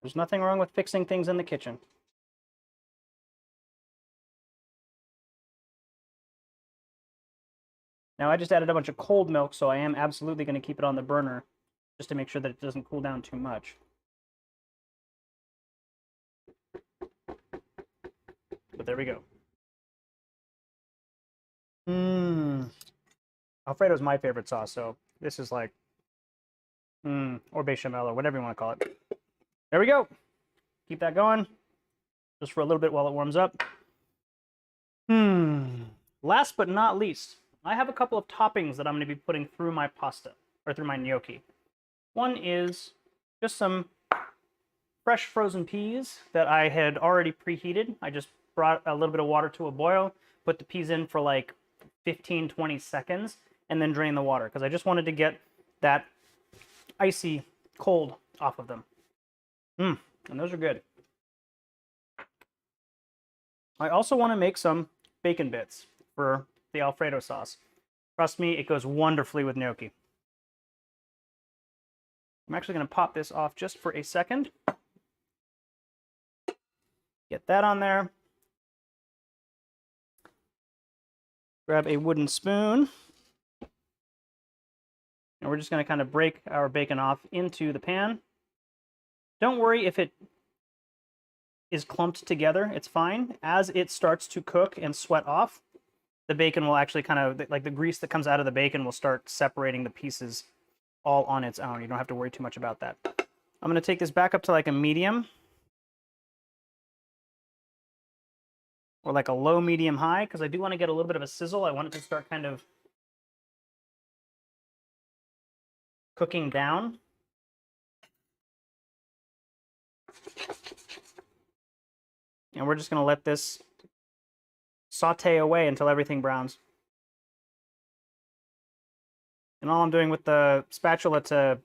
[SPEAKER 1] There's nothing wrong with fixing things in the kitchen. Now I just added a bunch of cold milk, so I am absolutely going to keep it on the burner just to make sure that it doesn't cool down too much. But there we go. Alfredo's my favorite sauce, so this is like, or bechamel, or whatever you want to call it. There we go. Keep that going, just for a little bit while it warms up. Last but not least, I have a couple of toppings that I'm going to be putting through my pasta, or through my gnocchi. One is just some fresh frozen peas that I had already preheated. I just brought a little bit of water to a boil, put the peas in for like 15-20 seconds, and then drain the water, because I just wanted to get that icy cold off of them. And those are good. I also want to make some bacon bits for the Alfredo sauce. Trust me, it goes wonderfully with gnocchi. I'm actually going to pop this off just for a second. Get that on there. Grab a wooden spoon. And we're just going to kind of break our bacon off into the pan. Don't worry if it is clumped together, it's fine. As it starts to cook and sweat off, the bacon will actually kind of, like the grease that comes out of the bacon will start separating the pieces all on its own. You don't have to worry too much about that. I'm going to take this back up to like a medium. Or like a low, medium, high, because I do want to get a little bit of a sizzle. I want it to start kind of cooking down. And we're just going to let this saute away until everything browns. And all I'm doing with the spatula to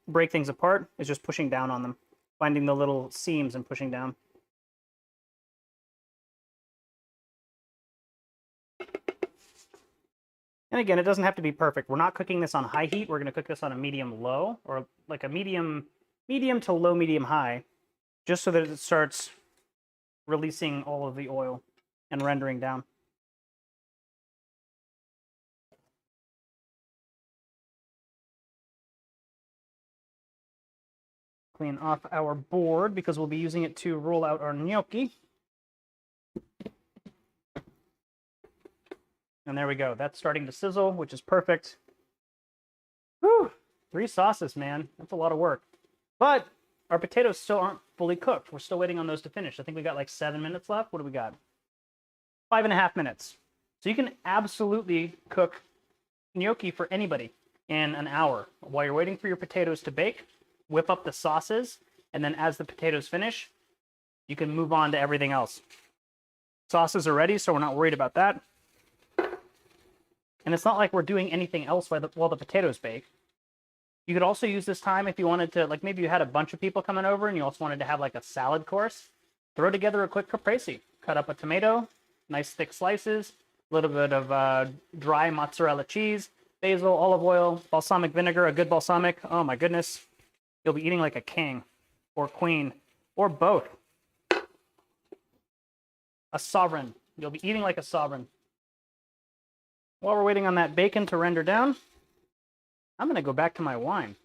[SPEAKER 1] break things apart is just pushing down on them, finding the little seams and pushing down. And again, it doesn't have to be perfect. We're not cooking this on high heat. We're going to cook this on a medium-low, or like a medium to low, medium-high, just so that it starts releasing all of the oil and rendering down. Clean off our board because we'll be using it to roll out our gnocchi. And there we go. That's starting to sizzle, which is perfect. Whew! 3 sauces, man. That's a lot of work. But our potatoes still aren't fully cooked. We're still waiting on those to finish. I think we got like 7 minutes left. What do we got? 5.5 minutes. So you can absolutely cook gnocchi for anybody in an hour. While you're waiting for your potatoes to bake, whip up the sauces, and then as the potatoes finish, you can move on to everything else. Sauces are ready, so we're not worried about that. And it's not like we're doing anything else while the potatoes bake. You could also use this time if you wanted to, like maybe you had a bunch of people coming over and you also wanted to have like a salad course. Throw together a quick caprese. Cut up a tomato, nice thick slices, a little bit of dry mozzarella cheese, basil, olive oil, balsamic vinegar, a good balsamic. Oh my goodness. You'll be eating like a king or queen or both. A sovereign. You'll be eating like a sovereign. While we're waiting on that bacon to render down, I'm going to go back to my wine.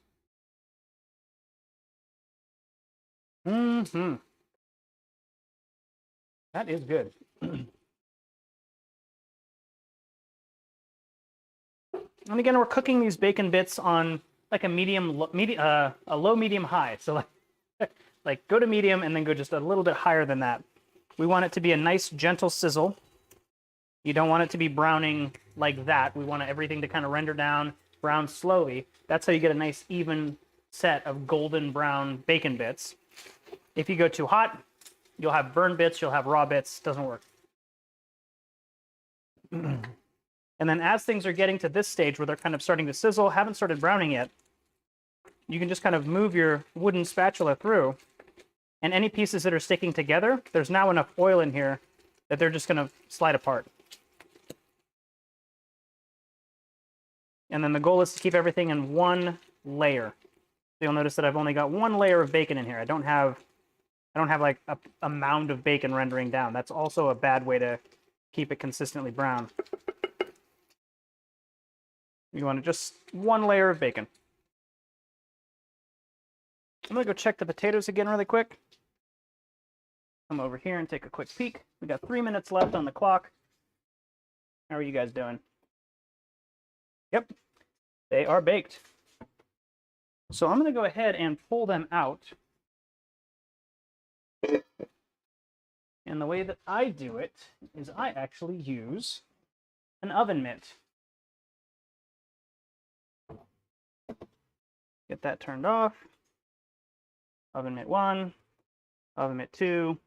[SPEAKER 1] That is good. And again, we're cooking these bacon bits on like a low, medium, high. So like go to medium and then go just a little bit higher than that. We want it to be a nice, gentle sizzle. You don't want it to be browning like that. We want everything to kind of render down, brown slowly. That's how you get a nice, even set of golden brown bacon bits. If you go too hot, you'll have burned bits, you'll have raw bits. Doesn't work. And then as things are getting to this stage where they're kind of starting to sizzle, haven't started browning yet, you can just kind of move your wooden spatula through. And any pieces that are sticking together, there's now enough oil in here that they're just going to slide apart. And then the goal is to keep everything in one layer. So you'll notice that I've only got one layer of bacon in here. I don't have like a mound of bacon rendering down. That's also a bad way to keep it consistently brown. You want just one layer of bacon. I'm going to go check the potatoes again really quick. Come over here and take a quick peek. We got 3 minutes left on the clock. How are you guys doing? Yep, they are baked. So I'm going to go ahead and pull them out. And the way that I do it is I actually use an oven mitt. Get that turned off. Oven mitt 1, oven mitt 2.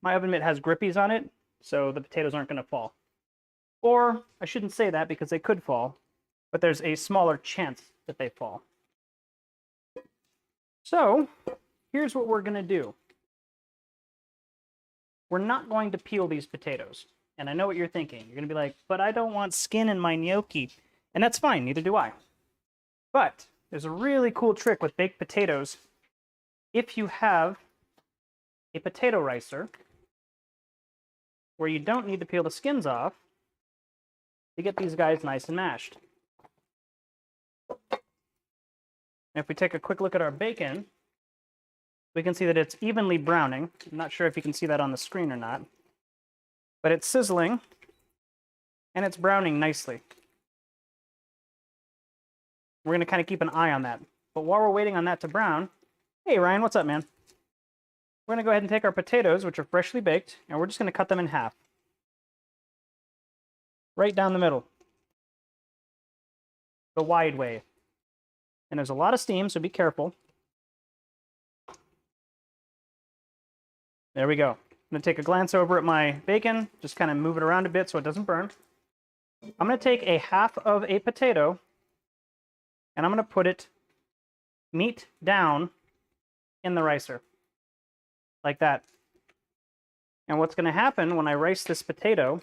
[SPEAKER 1] My oven mitt has grippies on it, so the potatoes aren't going to fall. Or, I shouldn't say that because they could fall, but there's a smaller chance that they fall. So, here's what we're going to do. We're not going to peel these potatoes. And I know what you're thinking. You're going to be like, but I don't want skin in my gnocchi. And that's fine, neither do I. But there's a really cool trick with baked potatoes. If you have a potato ricer where you don't need to peel the skins off to get these guys nice and mashed. And if we take a quick look at our bacon, we can see that it's evenly browning. I'm not sure if you can see that on the screen or not, but it's sizzling and it's browning nicely. We're going to kind of keep an eye on that. But while we're waiting on that to brown, hey Ryan, what's up, man? We're going to go ahead and take our potatoes, which are freshly baked, and we're just going to cut them in half. Right down the middle. The wide way. And there's a lot of steam, so be careful. There we go. I'm going to take a glance over at my bacon, just kind of move it around a bit so it doesn't burn. I'm going to take a half of a potato, and I'm going to put it meat down in the ricer. Like that. And what's going to happen when I rice this potato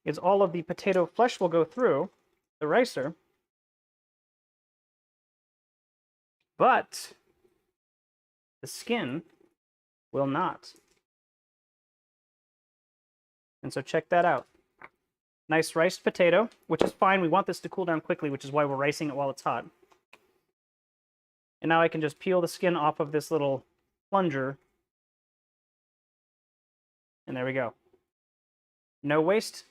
[SPEAKER 1] is all of the potato flesh will go through the ricer, but the skin will not. And so check that out. Nice riced potato, which is fine. We want this to cool down quickly, which is why we're ricing it while it's hot. And now I can just peel the skin off of this little plunger. And there we go. No waste.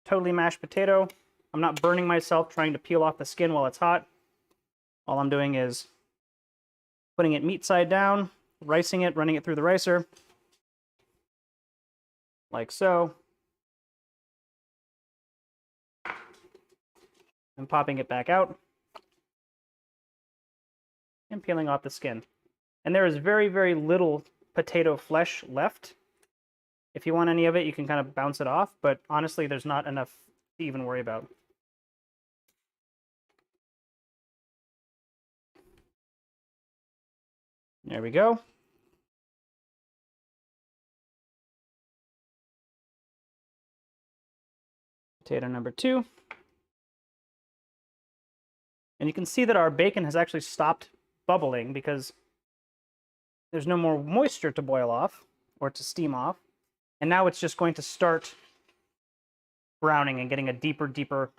[SPEAKER 1] Totally mashed potato. I'm not burning myself trying to peel off the skin while it's hot. All I'm doing is putting it meat side down, ricing it, running it through the ricer. Like so. And popping it back out. And peeling off the skin. And there is very, very little potato flesh left. If you want any of it, you can kind of bounce it off, but honestly, there's not enough to even worry about. There we go. Potato number 2. And you can see that our bacon has actually stopped bubbling because there's no more moisture to boil off or to steam off. And now it's just going to start browning and getting a deeper, deeper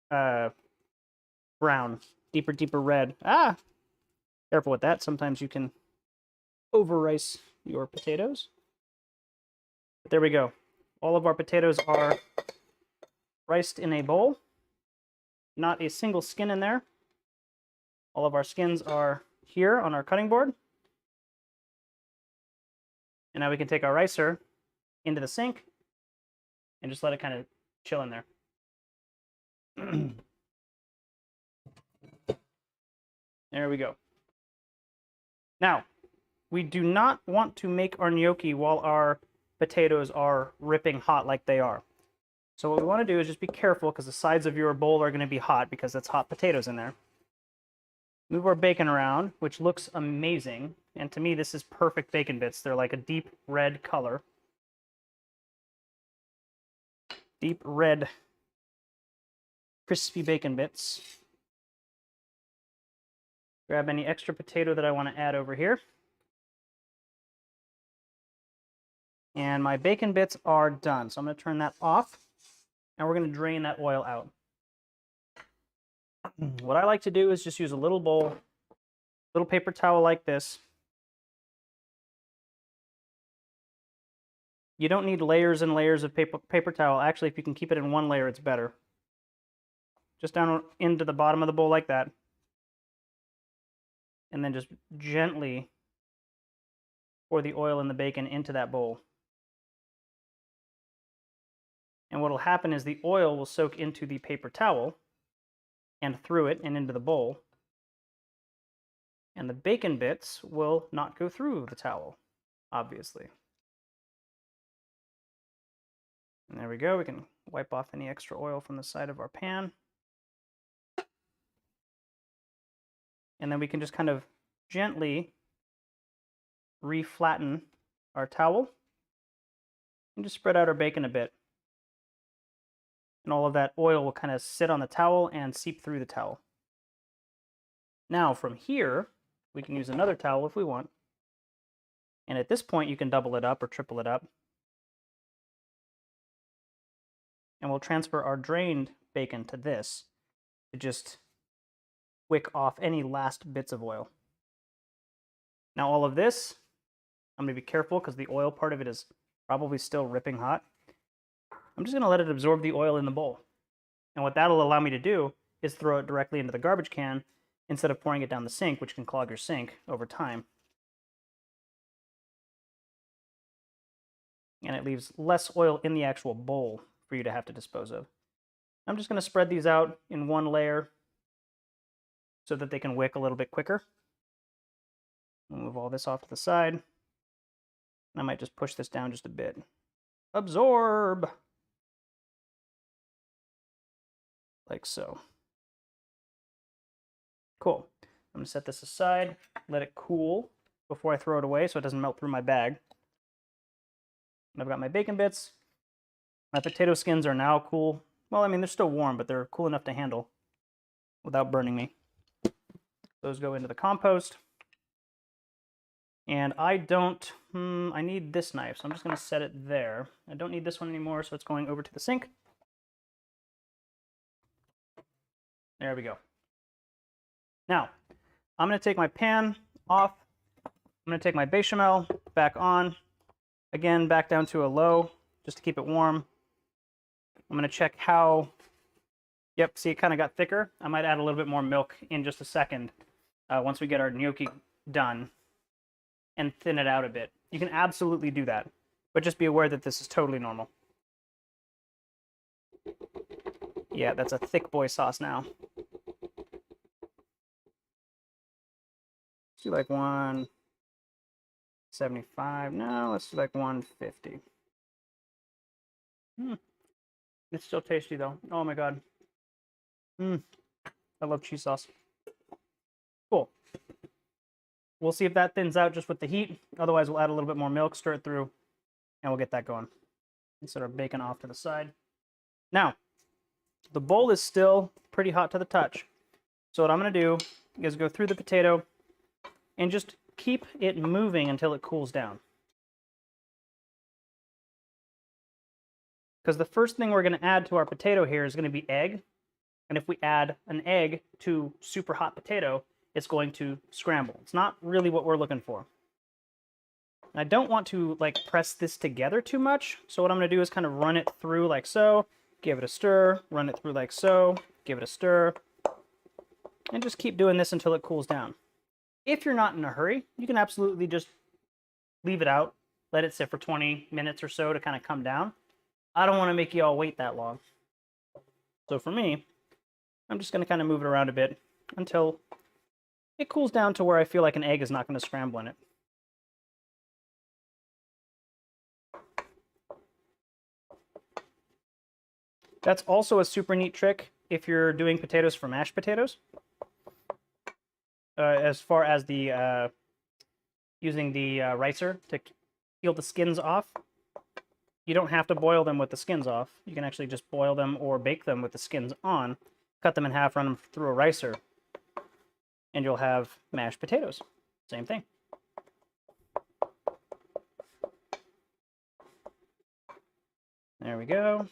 [SPEAKER 1] brown. Deeper, deeper red. Ah! Careful with that. Sometimes you can over-rice your potatoes. But there we go. All of our potatoes are riced in a bowl. Not a single skin in there. All of our skins are here on our cutting board. And now we can take our ricer into the sink and just let it kind of chill in there. There we go. Now, we do not want to make our gnocchi while our potatoes are ripping hot like they are. So what we want to do is just be careful because the sides of your bowl are going to be hot because that's hot potatoes in there. Move our bacon around, which looks amazing. And to me, this is perfect bacon bits. They're like a deep red color. Deep red, crispy bacon bits. Grab any extra potato that I want to add over here. And my bacon bits are done. So I'm going to turn that off. And we're going to drain that oil out. What I like to do is just use a little bowl, little paper towel like this. You don't need layers and layers of paper towel. Actually, if you can keep it in one layer, it's better. Just down into the bottom of the bowl like that. And then just gently pour the oil and the bacon into that bowl. And what will happen is the oil will soak into the paper towel and through it and into the bowl. And the bacon bits will not go through the towel, obviously. And there we go. We can wipe off any extra oil from the side of our pan. And then we can just kind of gently re-flatten our towel And just spread out our bacon a bit. And all of that oil will kind of sit on the towel and seep through the towel. Now from here, we can use another towel if we want. And at this point, you can double it up or triple it up. And we'll transfer our drained bacon to this to just wick off any last bits of oil. Now all of this, I'm going to be careful because the oil part of it is probably still ripping hot. I'm just going to let it absorb the oil in the bowl. And what that'll allow me to do is throw it directly into the garbage can instead of pouring it down the sink, which can clog your sink over time. And it leaves less oil in the actual bowl for you to have to dispose of. I'm just going to spread these out in one layer so that they can wick a little bit quicker. I'll move all this off to the side. I might just push this down just a bit. Absorb! Like so. Cool. I'm going to set this aside, let it cool before I throw it away so it doesn't melt through my bag. And I've got my bacon bits. My potato skins are now cool. Well, I mean, they're still warm, but they're cool enough to handle without burning me. Those go into the compost. And I don't, I need this knife, so I'm just going to set it there. I don't need this one anymore, so it's going over to the sink. There we go. Now, I'm going to take my pan off. I'm going to take my bechamel back on. Again, back down to a low, just to keep it warm. I'm going to check how, yep, see it kind of got thicker. I might add a little bit more milk in just a second once we get our gnocchi done and thin it out a bit. You can absolutely do that, but just be aware that this is totally normal. Yeah, that's a thick boy sauce now. Let's do like 175. No, let's do like 150. It's still tasty though. Oh my god. I love cheese sauce. Cool. We'll see if that thins out just with the heat. Otherwise, we'll add a little bit more milk, stir it through, and we'll get that going. And set our bacon off to the side. Now, the bowl is still pretty hot to the touch. So what I'm going to do is go through the potato and just keep it moving until it cools down. Because the first thing we're going to add to our potato here is going to be egg. And if we add an egg to super hot potato, it's going to scramble. It's not really what we're looking for. And I don't want to like press this together too much. So what I'm going to do is kind of run it through like so, give it a stir, run it through like so, give it a stir, and just keep doing this until it cools down. If you're not in a hurry, you can absolutely just leave it out, let it sit for 20 minutes or so to kind of come down. I don't want to make you all wait that long. So for me, I'm just going to kind of move it around a bit until it cools down to where I feel like an egg is not going to scramble in it. That's also a super neat trick if you're doing potatoes for mashed potatoes. As far as the using the ricer to peel the skins off. You don't have to boil them with the skins off. You can actually just boil them or bake them with the skins on. Cut them in half, run them through a ricer, and you'll have mashed potatoes. Same thing. There we go.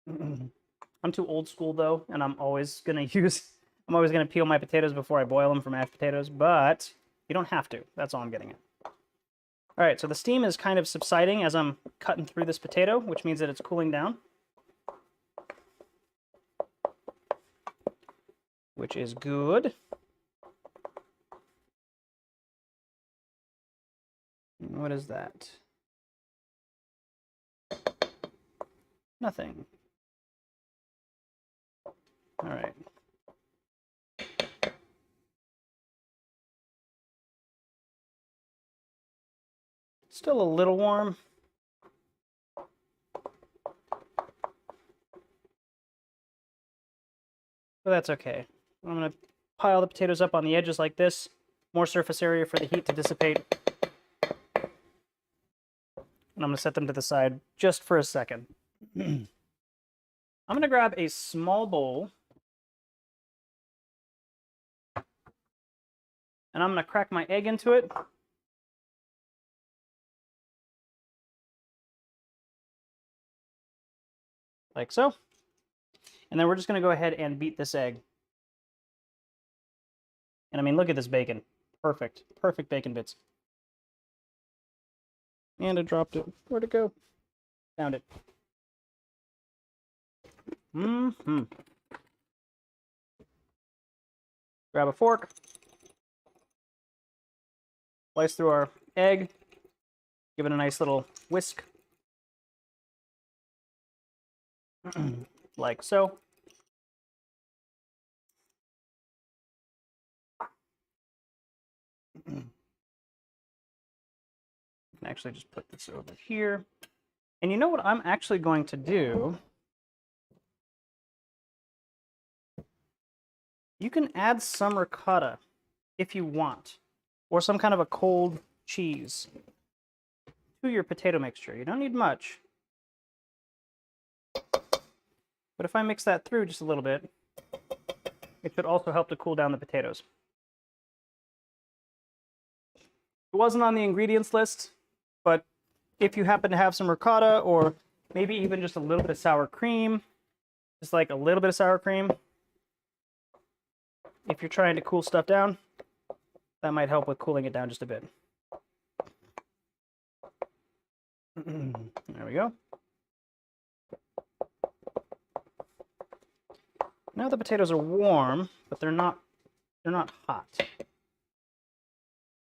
[SPEAKER 1] I'm too old school though, and I'm always gonna peel my potatoes before I boil them for mashed potatoes, but you don't have to. That's all I'm getting at. All right, so the steam is kind of subsiding as I'm cutting through this potato, which means that it's cooling down. Which is good. What is that? Nothing. All right. Still a little warm. But that's okay. I'm going to pile the potatoes up on the edges like this. More surface area for the heat to dissipate. And I'm going to set them to the side just for a second. I'm going to grab a small bowl. And I'm going to crack my egg into it. Like so. And then we're just going to go ahead and beat this egg. And I mean, look at this bacon. Perfect. Perfect bacon bits. And I dropped it. Where'd it go? Found it. Mm-hmm. Grab a fork. Slice through our egg. Give it a nice little whisk. Like so. I can actually just put this over here. And you know what I'm actually going to do? You can add some ricotta if you want, or some kind of a cold cheese to your potato mixture. You don't need much. But if I mix that through just a little bit, it should also help to cool down the potatoes. It wasn't on the ingredients list, but if you happen to have some ricotta or maybe even just a little bit of sour cream, just like a little bit of sour cream, if you're trying to cool stuff down, that might help with cooling it down just a bit. There we go. Now the potatoes are warm, but they're not hot.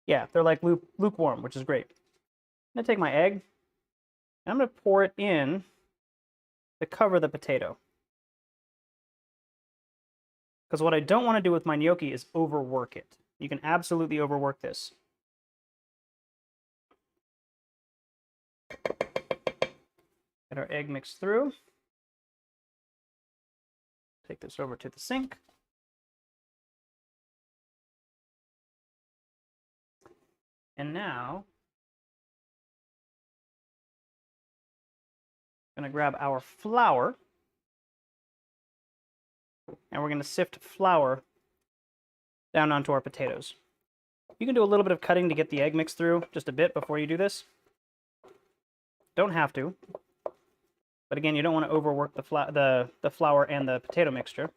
[SPEAKER 1] Yeah, they're like lukewarm, which is great. I'm going to take my egg, and I'm going to pour it in to cover the potato. Because what I don't want to do with my gnocchi is overwork it. You can absolutely overwork this. Get our egg mixed through. Take this over to the sink. And now, I'm going to grab our flour. And we're going to sift flour down onto our potatoes. You can do a little bit of cutting to get the egg mixed through, just a bit before you do this. Don't have to. But again, you don't want to overwork the flour and the potato mixture.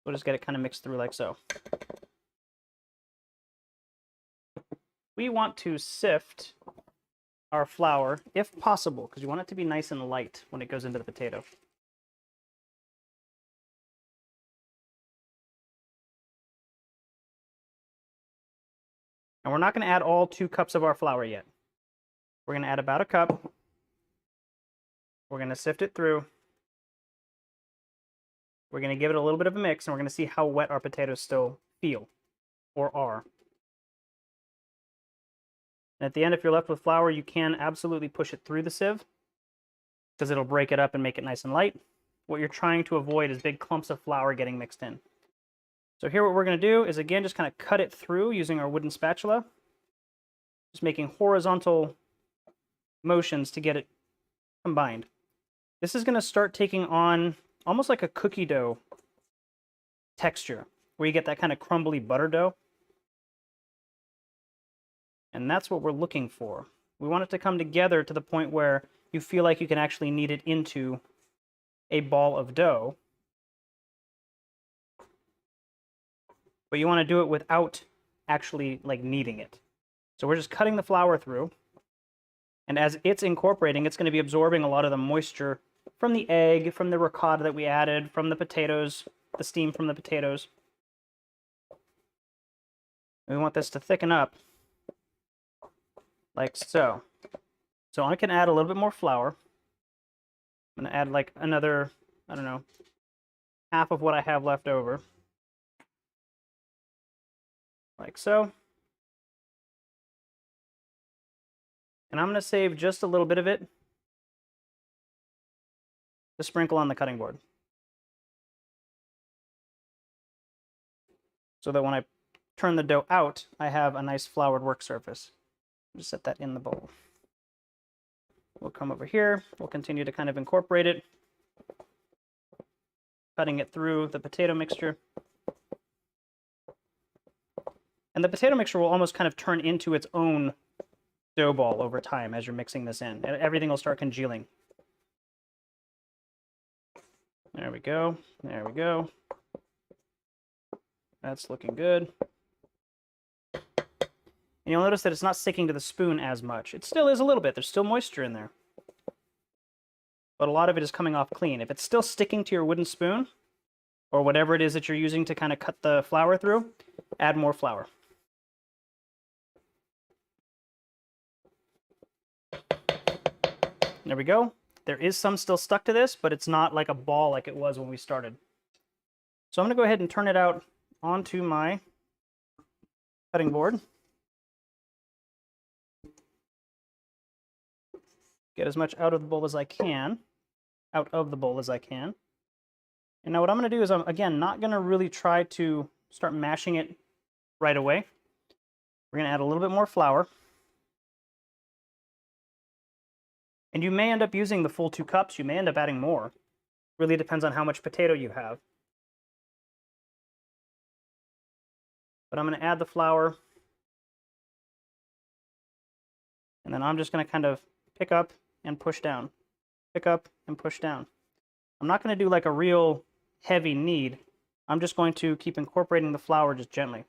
[SPEAKER 1] We'll just get it kind of mixed through like so. We want to sift our flour, if possible, because you want it to be nice and light when it goes into the potato. And we're not going to add all 2 cups of our flour yet. We're going to add about a cup. We're going to sift it through. We're going to give it a little bit of a mix, and we're going to see how wet our potatoes still feel, or are. And at the end, if you're left with flour, you can absolutely push it through the sieve, because it'll break it up and make it nice and light. What you're trying to avoid is big clumps of flour getting mixed in. So here what we're going to do is, again, just kind of cut it through using our wooden spatula. Just making horizontal motions to get it combined. This is going to start taking on almost like a cookie dough texture, where you get that kind of crumbly butter dough. And that's what we're looking for. We want it to come together to the point where you feel like you can actually knead it into a ball of dough. But you want to do it without actually like kneading it. So we're just cutting the flour through. And as it's incorporating, it's going to be absorbing a lot of the moisture from the egg, from the ricotta that we added, from the potatoes, the steam from the potatoes. And we want this to thicken up like so. So I can add a little bit more flour. I'm going to add like another, I don't know, half of what I have left over. Like so. And I'm going to save just a little bit of it to sprinkle on the cutting board. So that when I turn the dough out, I have a nice floured work surface. Just set that in the bowl. We'll come over here. We'll continue to kind of incorporate it, cutting it through the potato mixture. And the potato mixture will almost kind of turn into its own dough ball over time as you're mixing this in. Everything will start congealing. There we go. There we go. That's looking good. And you'll notice that it's not sticking to the spoon as much. It still is a little bit. There's still moisture in there. But a lot of it is coming off clean. If it's still sticking to your wooden spoon, or whatever it is that you're using to kind of cut the flour through, add more flour. There we go. There is some still stuck to this, but it's not like a ball like it was when we started. So I'm going to go ahead and turn it out onto my cutting board. Get as much out of the bowl as I can. And now what I'm going to do is I'm, again, not going to really try to start mashing it right away. We're going to add a little bit more flour. And you may end up using the full 2 cups. You may end up adding more. Really depends on how much potato you have. But I'm going to add the flour. And then I'm just going to kind of pick up and push down. Pick up and push down. I'm not going to do like a real heavy knead. I'm just going to keep incorporating the flour just gently.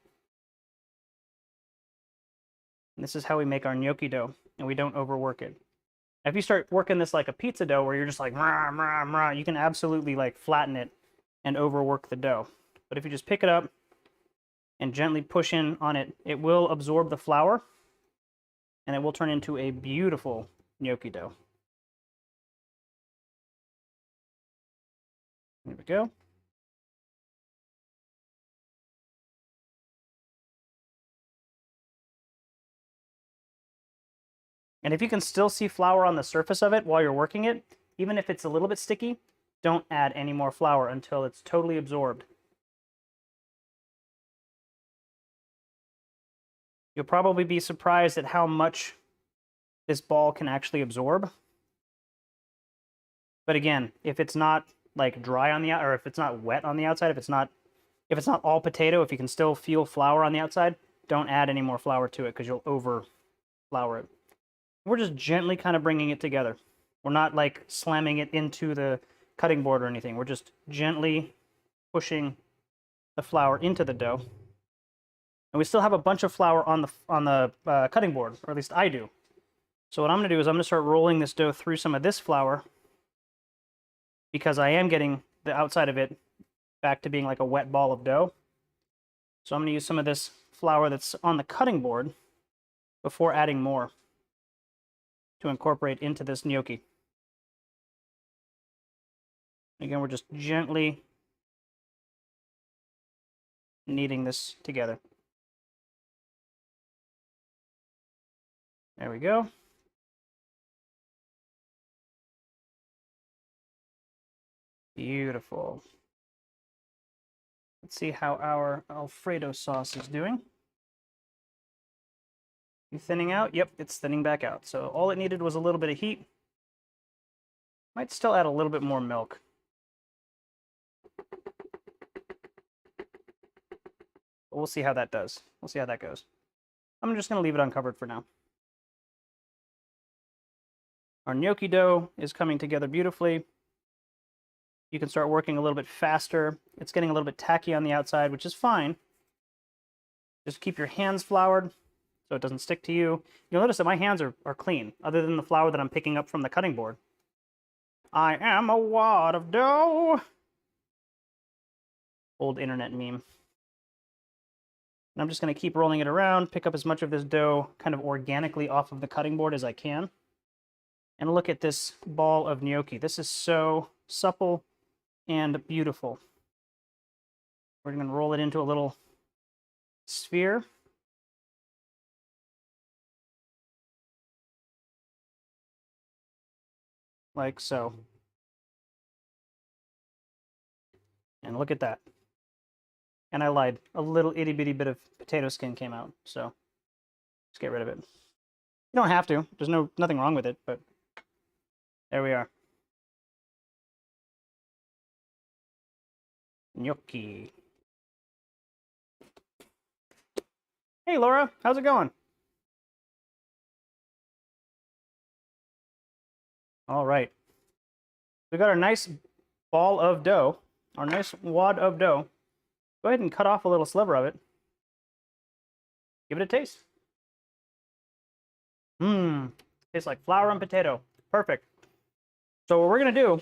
[SPEAKER 1] And this is how we make our gnocchi dough, and we don't overwork it. If you start working this like a pizza dough where you're just like, rah, rah, rah, you can absolutely like flatten it and overwork the dough. But if you just pick it up and gently push in on it, it will absorb the flour and it will turn into a beautiful gnocchi dough. There we go. And if you can still see flour on the surface of it while you're working it, even if it's a little bit sticky, don't add any more flour until it's totally absorbed. You'll probably be surprised at how much this ball can actually absorb. But again, if it's not like dry on the outside, or if it's not wet on the outside, if it's not all potato, if you can still feel flour on the outside, don't add any more flour to it because you'll over flour it. We're just gently kind of bringing it together. We're not like slamming it into the cutting board or anything. We're just gently pushing the flour into the dough. And we still have a bunch of flour on the cutting board, or at least I do. So what I'm going to do is I'm going to start rolling this dough through some of this flour because I am getting the outside of it back to being like a wet ball of dough. So I'm going to use some of this flour that's on the cutting board before adding more to incorporate into this gnocchi. Again, we're just gently kneading this together. There we go. Beautiful. Let's see how our Alfredo sauce is doing. You thinning out? Yep, it's thinning back out. So all it needed was a little bit of heat. Might still add a little bit more milk. But we'll see how that does. We'll see how that goes. I'm just going to leave it uncovered for now. Our gnocchi dough is coming together beautifully. You can start working a little bit faster. It's getting a little bit tacky on the outside, which is fine. Just keep your hands floured so it doesn't stick to you. You'll notice that my hands are clean, other than the flour that I'm picking up from the cutting board. I am a wad of dough. Old internet meme. And I'm just going to keep rolling it around, pick up as much of this dough kind of organically off of the cutting board as I can. And look at this ball of gnocchi. This is so supple and beautiful. We're going to roll it into a little sphere. Like so. And look at that. And I lied. A little itty bitty bit of potato skin came out. So let's get rid of it. You don't have to. There's nothing wrong with it, but there we are. Gnocchi. Hey, Laura. How's it going? All right. We got our nice ball of dough, our nice wad of dough. Go ahead and cut off a little sliver of it. Give it a taste. Mmm. Tastes like flour and potato. Perfect. So what we're going to do,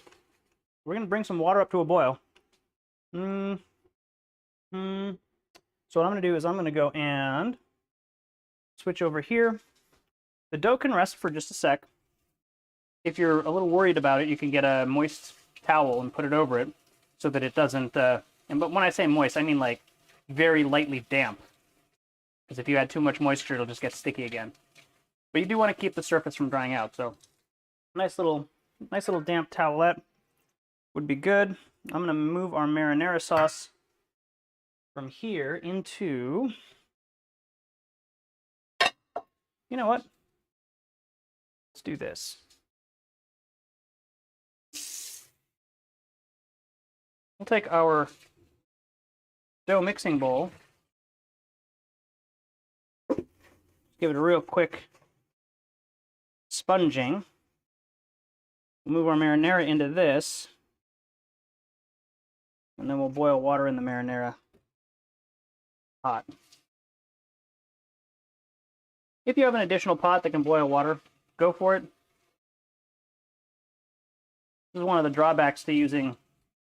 [SPEAKER 1] we're going to bring some water up to a boil. So what I'm going to do is I'm going to go and switch over here. The dough can rest for just a sec. If you're a little worried about it, you can get a moist towel and put it over it so that it doesn't, but when I say moist, I mean like very lightly damp. Because if you add too much moisture, it'll just get sticky again. But you do want to keep the surface from drying out, so nice little damp towelette would be good. I'm going to move our marinara sauce from here into, you know what? Let's do this. We'll take our dough mixing bowl, give it a real quick sponging. We'll move our marinara into this, and then we'll boil water in the marinara pot. If you have an additional pot that can boil water, go for it. This is one of the drawbacks to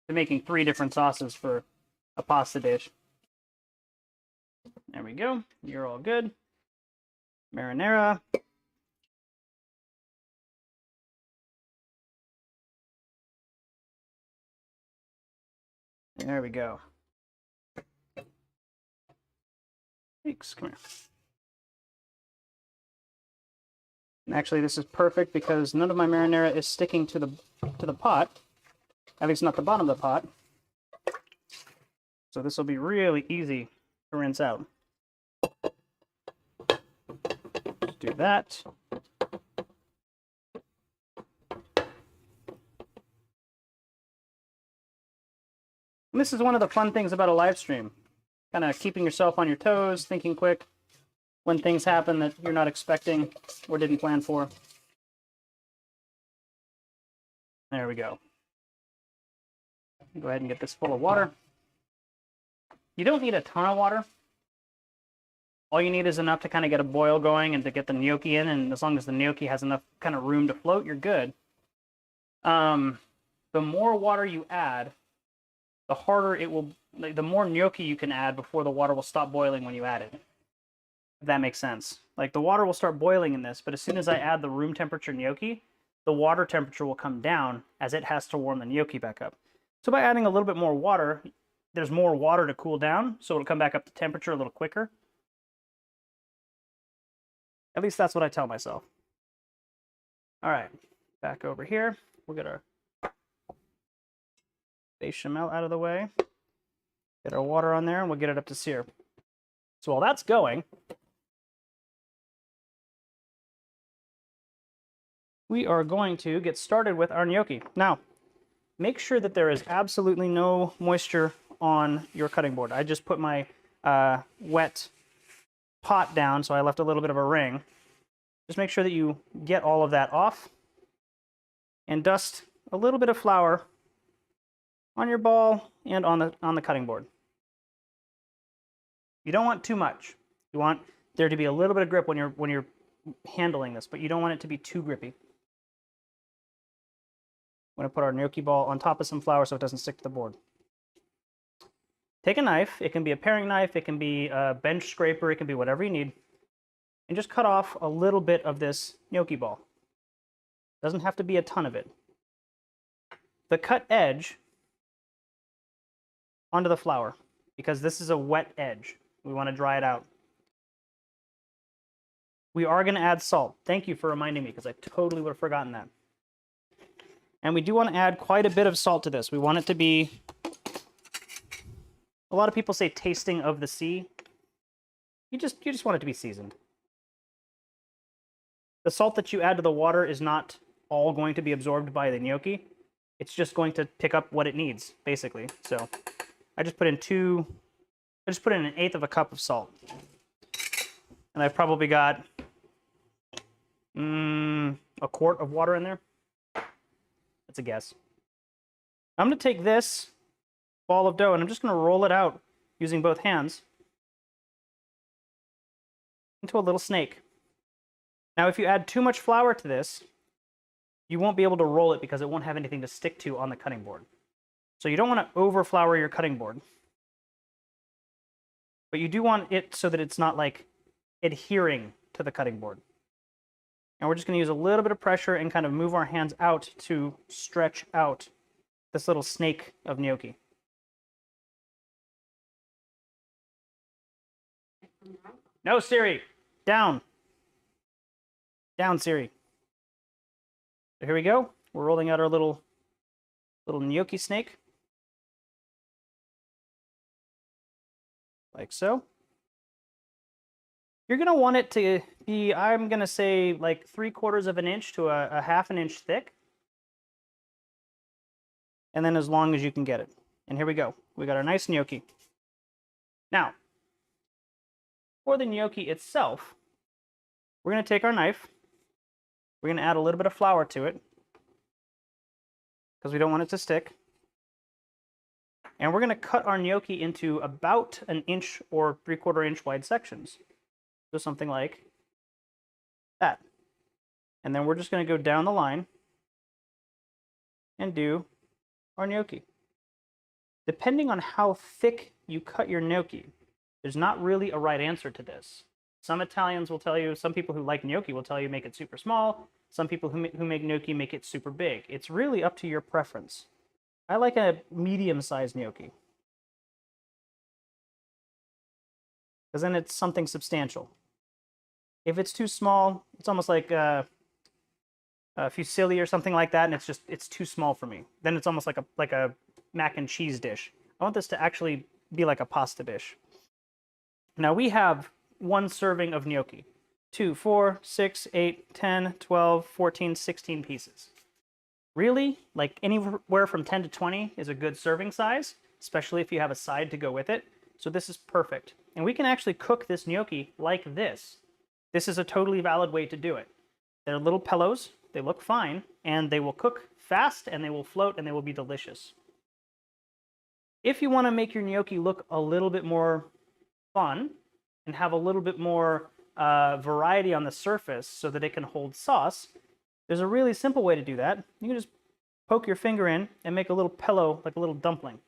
[SPEAKER 1] making 3 different sauces for a pasta dish. There we go. You're all good. Marinara. There we go. Thanks. Come here. And actually, this is perfect because none of my marinara is sticking to the pot. At least not the bottom of the pot. So this will be really easy to rinse out. Just do that. And this is one of the fun things about a live stream. Kind of keeping yourself on your toes, thinking quick when things happen that you're not expecting or didn't plan for. There we go. Go ahead and get this full of water. You don't need a ton of water. All you need is enough to kind of get a boil going and to get the gnocchi in, and as long as the gnocchi has enough kind of room to float, you're good. The more water you add, the harder it will, the more gnocchi you can add before the water will stop boiling when you add it. If that makes sense. Like the water will start boiling in this, but as soon as I add the room temperature gnocchi, the water temperature will come down as it has to warm the gnocchi back up. So by adding a little bit more water, there's more water to cool down, so it'll come back up to temperature a little quicker. At least that's what I tell myself. All right, back over here. We'll get our bechamel out of the way. Get our water on there, and we'll get it up to sear. So while that's going, we are going to get started with our gnocchi. Now, make sure that there is absolutely no moisture on your cutting board. I just put my wet pot down, so I left a little bit of a ring. Just make sure that you get all of that off and dust a little bit of flour on your ball and on the cutting board. You don't want too much. You want there to be a little bit of grip when you're handling this, but you don't want it to be too grippy. I'm going to put our gnocchi ball on top of some flour so it doesn't stick to the board. Take a knife. It can be a paring knife. It can be a bench scraper. It can be whatever you need. And just cut off a little bit of this gnocchi ball. Doesn't have to be a ton of it. The cut edge onto the flour, because this is a wet edge. We want to dry it out. We are going to add salt. Thank you for reminding me, because I totally would have forgotten that. And we do want to add quite a bit of salt to this. We want it to be, a lot of people say tasting of the sea. You just want it to be seasoned. The salt that you add to the water is not all going to be absorbed by the gnocchi. It's just going to pick up what it needs, basically. So I just put in an eighth of a cup of salt. And I've probably got a quart of water in there. That's a guess. I'm going to take this ball of dough and I'm just going to roll it out using both hands into a little snake. Now, if you add too much flour to this, you won't be able to roll it because it won't have anything to stick to on the cutting board. So you don't want to over flour your cutting board. But you do want it so that it's not like adhering to the cutting board. And we're just going to use a little bit of pressure and kind of move our hands out to stretch out this little snake of gnocchi. No, Siri. Down. Down, Siri. So here we go. We're rolling out our little gnocchi snake. Like so. You're going to want it to be, I'm going to say, like 3/4 of an inch to a half an inch thick. And then as long as you can get it. And here we go. We got our nice gnocchi. Now, for the gnocchi itself, we're going to take our knife. We're going to add a little bit of flour to it because we don't want it to stick. And we're going to cut our gnocchi into about an inch or 3/4 inch wide sections. So something like that. And then we're just going to go down the line and do our gnocchi. Depending on how thick you cut your gnocchi, there's not really a right answer to this. Some Italians will tell you, some people who like gnocchi will tell you make it super small. Some people who make gnocchi make it super big. It's really up to your preference. I like a medium-sized gnocchi, because then it's something substantial. If it's too small, it's almost like a fusilli or something like that, and it's too small for me. Then it's almost like a mac and cheese dish. I want this to actually be like a pasta dish. Now we have 1 serving of gnocchi. 2, 4, 6, 8, 10, 12, 14, 16 pieces. Really, like anywhere from 10 to 20 is a good serving size, especially if you have a side to go with it. So this is perfect. And we can actually cook this gnocchi like this. This is a totally valid way to do it. They're little pillows, they look fine, and they will cook fast, and they will float, and they will be delicious. If you want to make your gnocchi look a little bit more fun and have a little bit more variety on the surface so that it can hold sauce, there's a really simple way to do that. You can just poke your finger in and make a little pillow, like a little dumpling.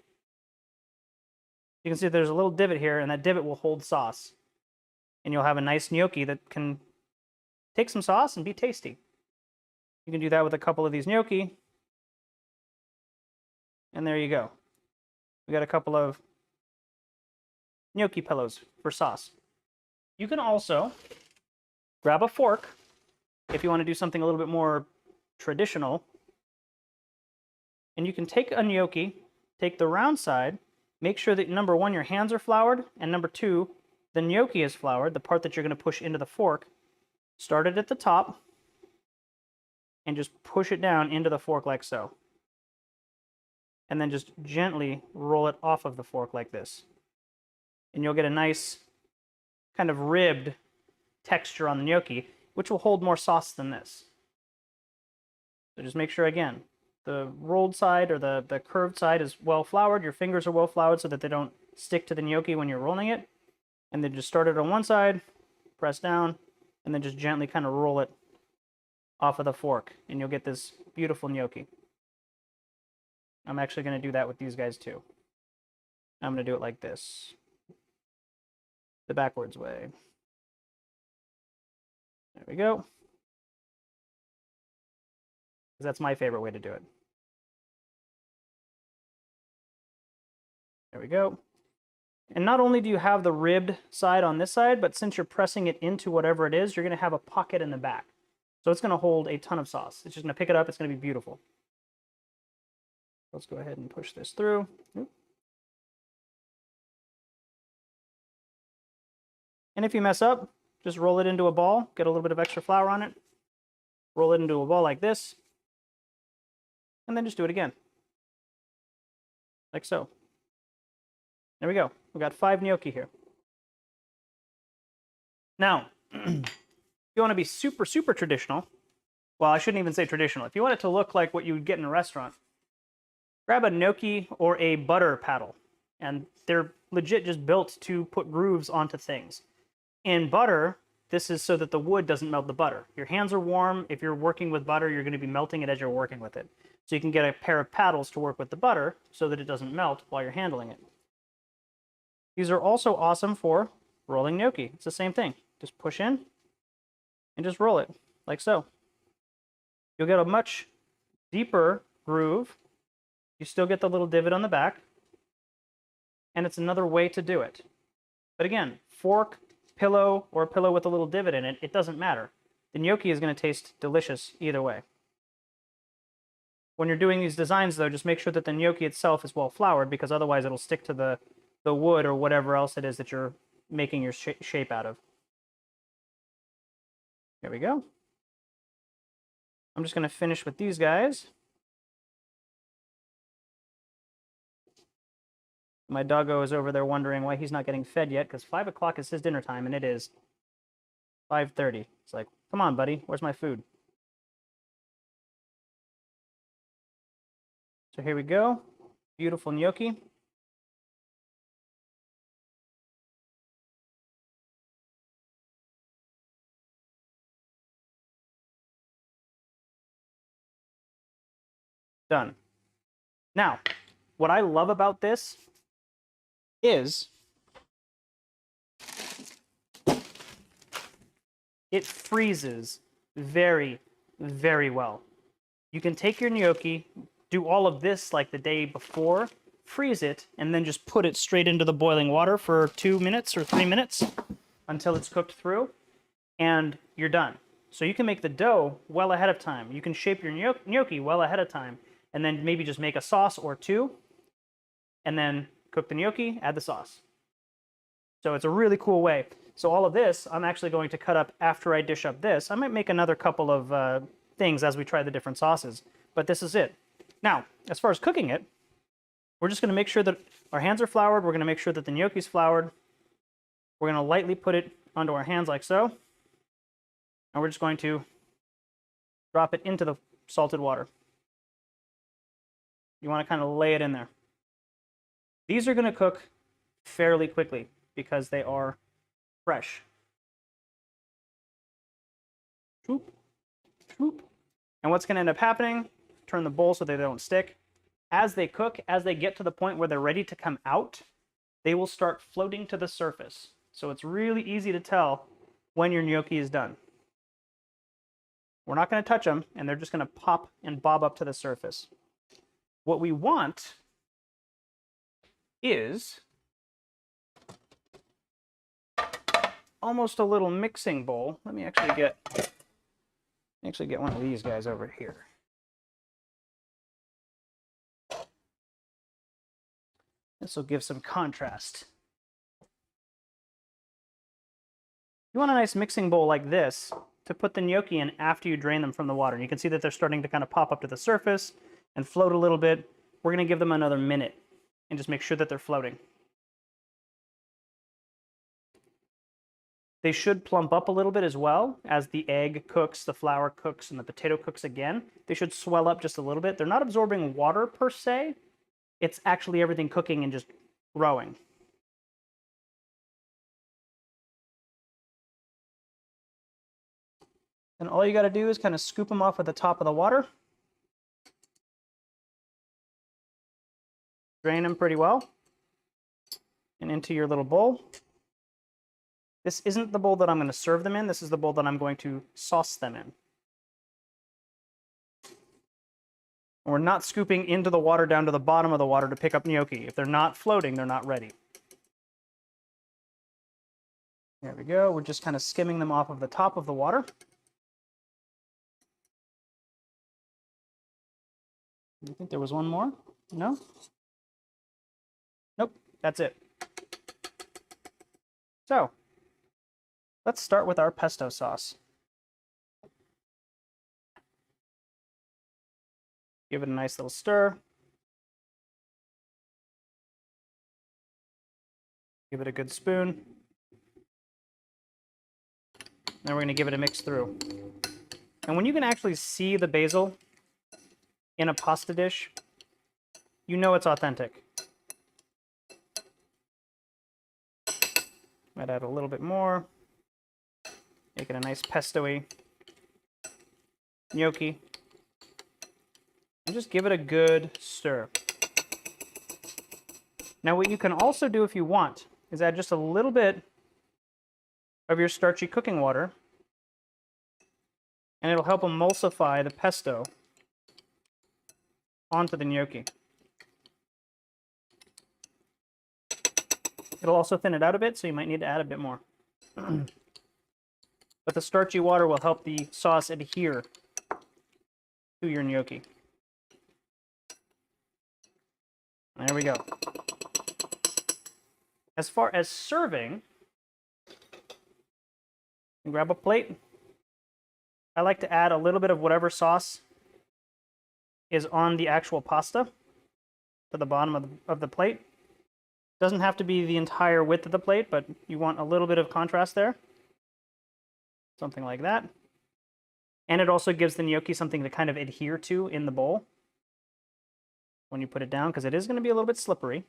[SPEAKER 1] You can see there's a little divot here, and that divot will hold sauce. And you'll have a nice gnocchi that can take some sauce and be tasty. You can do that with a couple of these gnocchi. And there you go. We got a couple of gnocchi pillows for sauce. You can also grab a fork if you want to do something a little bit more traditional. And you can take a gnocchi, take the round side, make sure that number 1, your hands are floured, and number 2, the gnocchi is floured, the part that you're going to push into the fork. Start it at the top and just push it down into the fork like so. And then just gently roll it off of the fork like this. And you'll get a nice kind of ribbed texture on the gnocchi, which will hold more sauce than this. So just make sure, again, the rolled side or the curved side is well floured. Your fingers are well floured so that they don't stick to the gnocchi when you're rolling it. And then just start it on one side, press down, and then just gently kind of roll it off of the fork, and you'll get this beautiful gnocchi. I'm actually going to do that with these guys too. I'm going to do it like this, the backwards way. There we go. That's my favorite way to do it. There we go. And not only do you have the ribbed side on this side, but since you're pressing it into whatever it is, you're going to have a pocket in the back. So it's going to hold a ton of sauce. It's just going to pick it up. It's going to be beautiful. Let's go ahead and push this through. And if you mess up, just roll it into a ball, get a little bit of extra flour on it, roll it into a ball like this, and then just do it again. Like so. There we go. We got 5 gnocchi here. Now, if you want to be super, super traditional, well, I shouldn't even say traditional. If you want it to look like what you would get in a restaurant, grab a gnocchi or a butter paddle. And they're legit just built to put grooves onto things. In butter, this is so that the wood doesn't melt the butter. Your hands are warm. If you're working with butter, you're going to be melting it as you're working with it. So you can get a pair of paddles to work with the butter so that it doesn't melt while you're handling it. These are also awesome for rolling gnocchi. It's the same thing. Just push in and just roll it like so. You'll get a much deeper groove. You still get the little divot on the back. And it's another way to do it. But again, fork, pillow, or a pillow with a little divot in it, it doesn't matter. The gnocchi is going to taste delicious either way. When you're doing these designs, though, just make sure that the gnocchi itself is well floured, because otherwise it'll stick to the wood or whatever else it is that you're making your shape out of. There we go. I'm just going to finish with these guys. My doggo is over there wondering why he's not getting fed yet, because 5 o'clock is his dinner time, and it is 5:30. It's like, come on, buddy, where's my food? So here we go. Beautiful gnocchi. Done. Now, what I love about this is it freezes very, very well. You can take your gnocchi, do all of this like the day before, freeze it, and then just put it straight into the boiling water for 2 minutes or 3 minutes until it's cooked through, and you're done. So you can make the dough well ahead of time. You can shape your gnocchi well ahead of time, and then maybe just make a sauce or two, and then cook the gnocchi, add the sauce. So it's a really cool way. So all of this, I'm actually going to cut up after I dish up this. I might make another couple of things as we try the different sauces, but this is it. Now, as far as cooking it, we're just going to make sure that our hands are floured. We're going to make sure that the gnocchi's floured. We're going to lightly put it onto our hands like so. And we're just going to drop it into the salted water. You want to kind of lay it in there. These are going to cook fairly quickly because they are fresh. Shoop, shoop. And what's going to end up happening, turn the bowl so they don't stick. As they cook, as they get to the point where they're ready to come out, they will start floating to the surface. So it's really easy to tell when your gnocchi is done. We're not going to touch them, and they're just going to pop and bob up to the surface. What we want is almost a little mixing bowl. Let me actually get one of these guys over here. This will give some contrast. You want a nice mixing bowl like this to put the gnocchi in after you drain them from the water. And you can see that they're starting to kind of pop up to the surface and float a little bit. We're going to give them another minute and just make sure that they're floating. They should plump up a little bit as well as the egg cooks, the flour cooks, and the potato cooks again. They should swell up just a little bit. They're not absorbing water per se. It's actually everything cooking and just growing. And all you got to do is kind of scoop them off at the top of the water. Drain them pretty well. And into your little bowl. This isn't the bowl that I'm going to serve them in. This is the bowl that I'm going to sauce them in. And we're not scooping into the water down to the bottom of the water to pick up gnocchi. If they're not floating, they're not ready. There we go. We're just kind of skimming them off of the top of the water. I think there was one more. No? Nope. That's it. So, let's start with our pesto sauce. Give it a nice little stir. Give it a good spoon. Now we're going to give it a mix through. And when you can actually see the basil in a pasta dish, you know it's authentic. Might add a little bit more. Make it a nice pesto-y gnocchi. And just give it a good stir. Now what you can also do if you want is add just a little bit of your starchy cooking water, and it'll help emulsify the pesto onto the gnocchi. It'll also thin it out a bit, so you might need to add a bit more. But the starchy water will help the sauce adhere to your gnocchi. There we go. As far as serving, grab a plate. I like to add a little bit of whatever sauce is on the actual pasta to the bottom of the plate. Doesn't have to be the entire width of the plate, but you want a little bit of contrast there. Something like that. And it also gives the gnocchi something to kind of adhere to in the bowl when you put it down, because it is going to be a little bit slippery.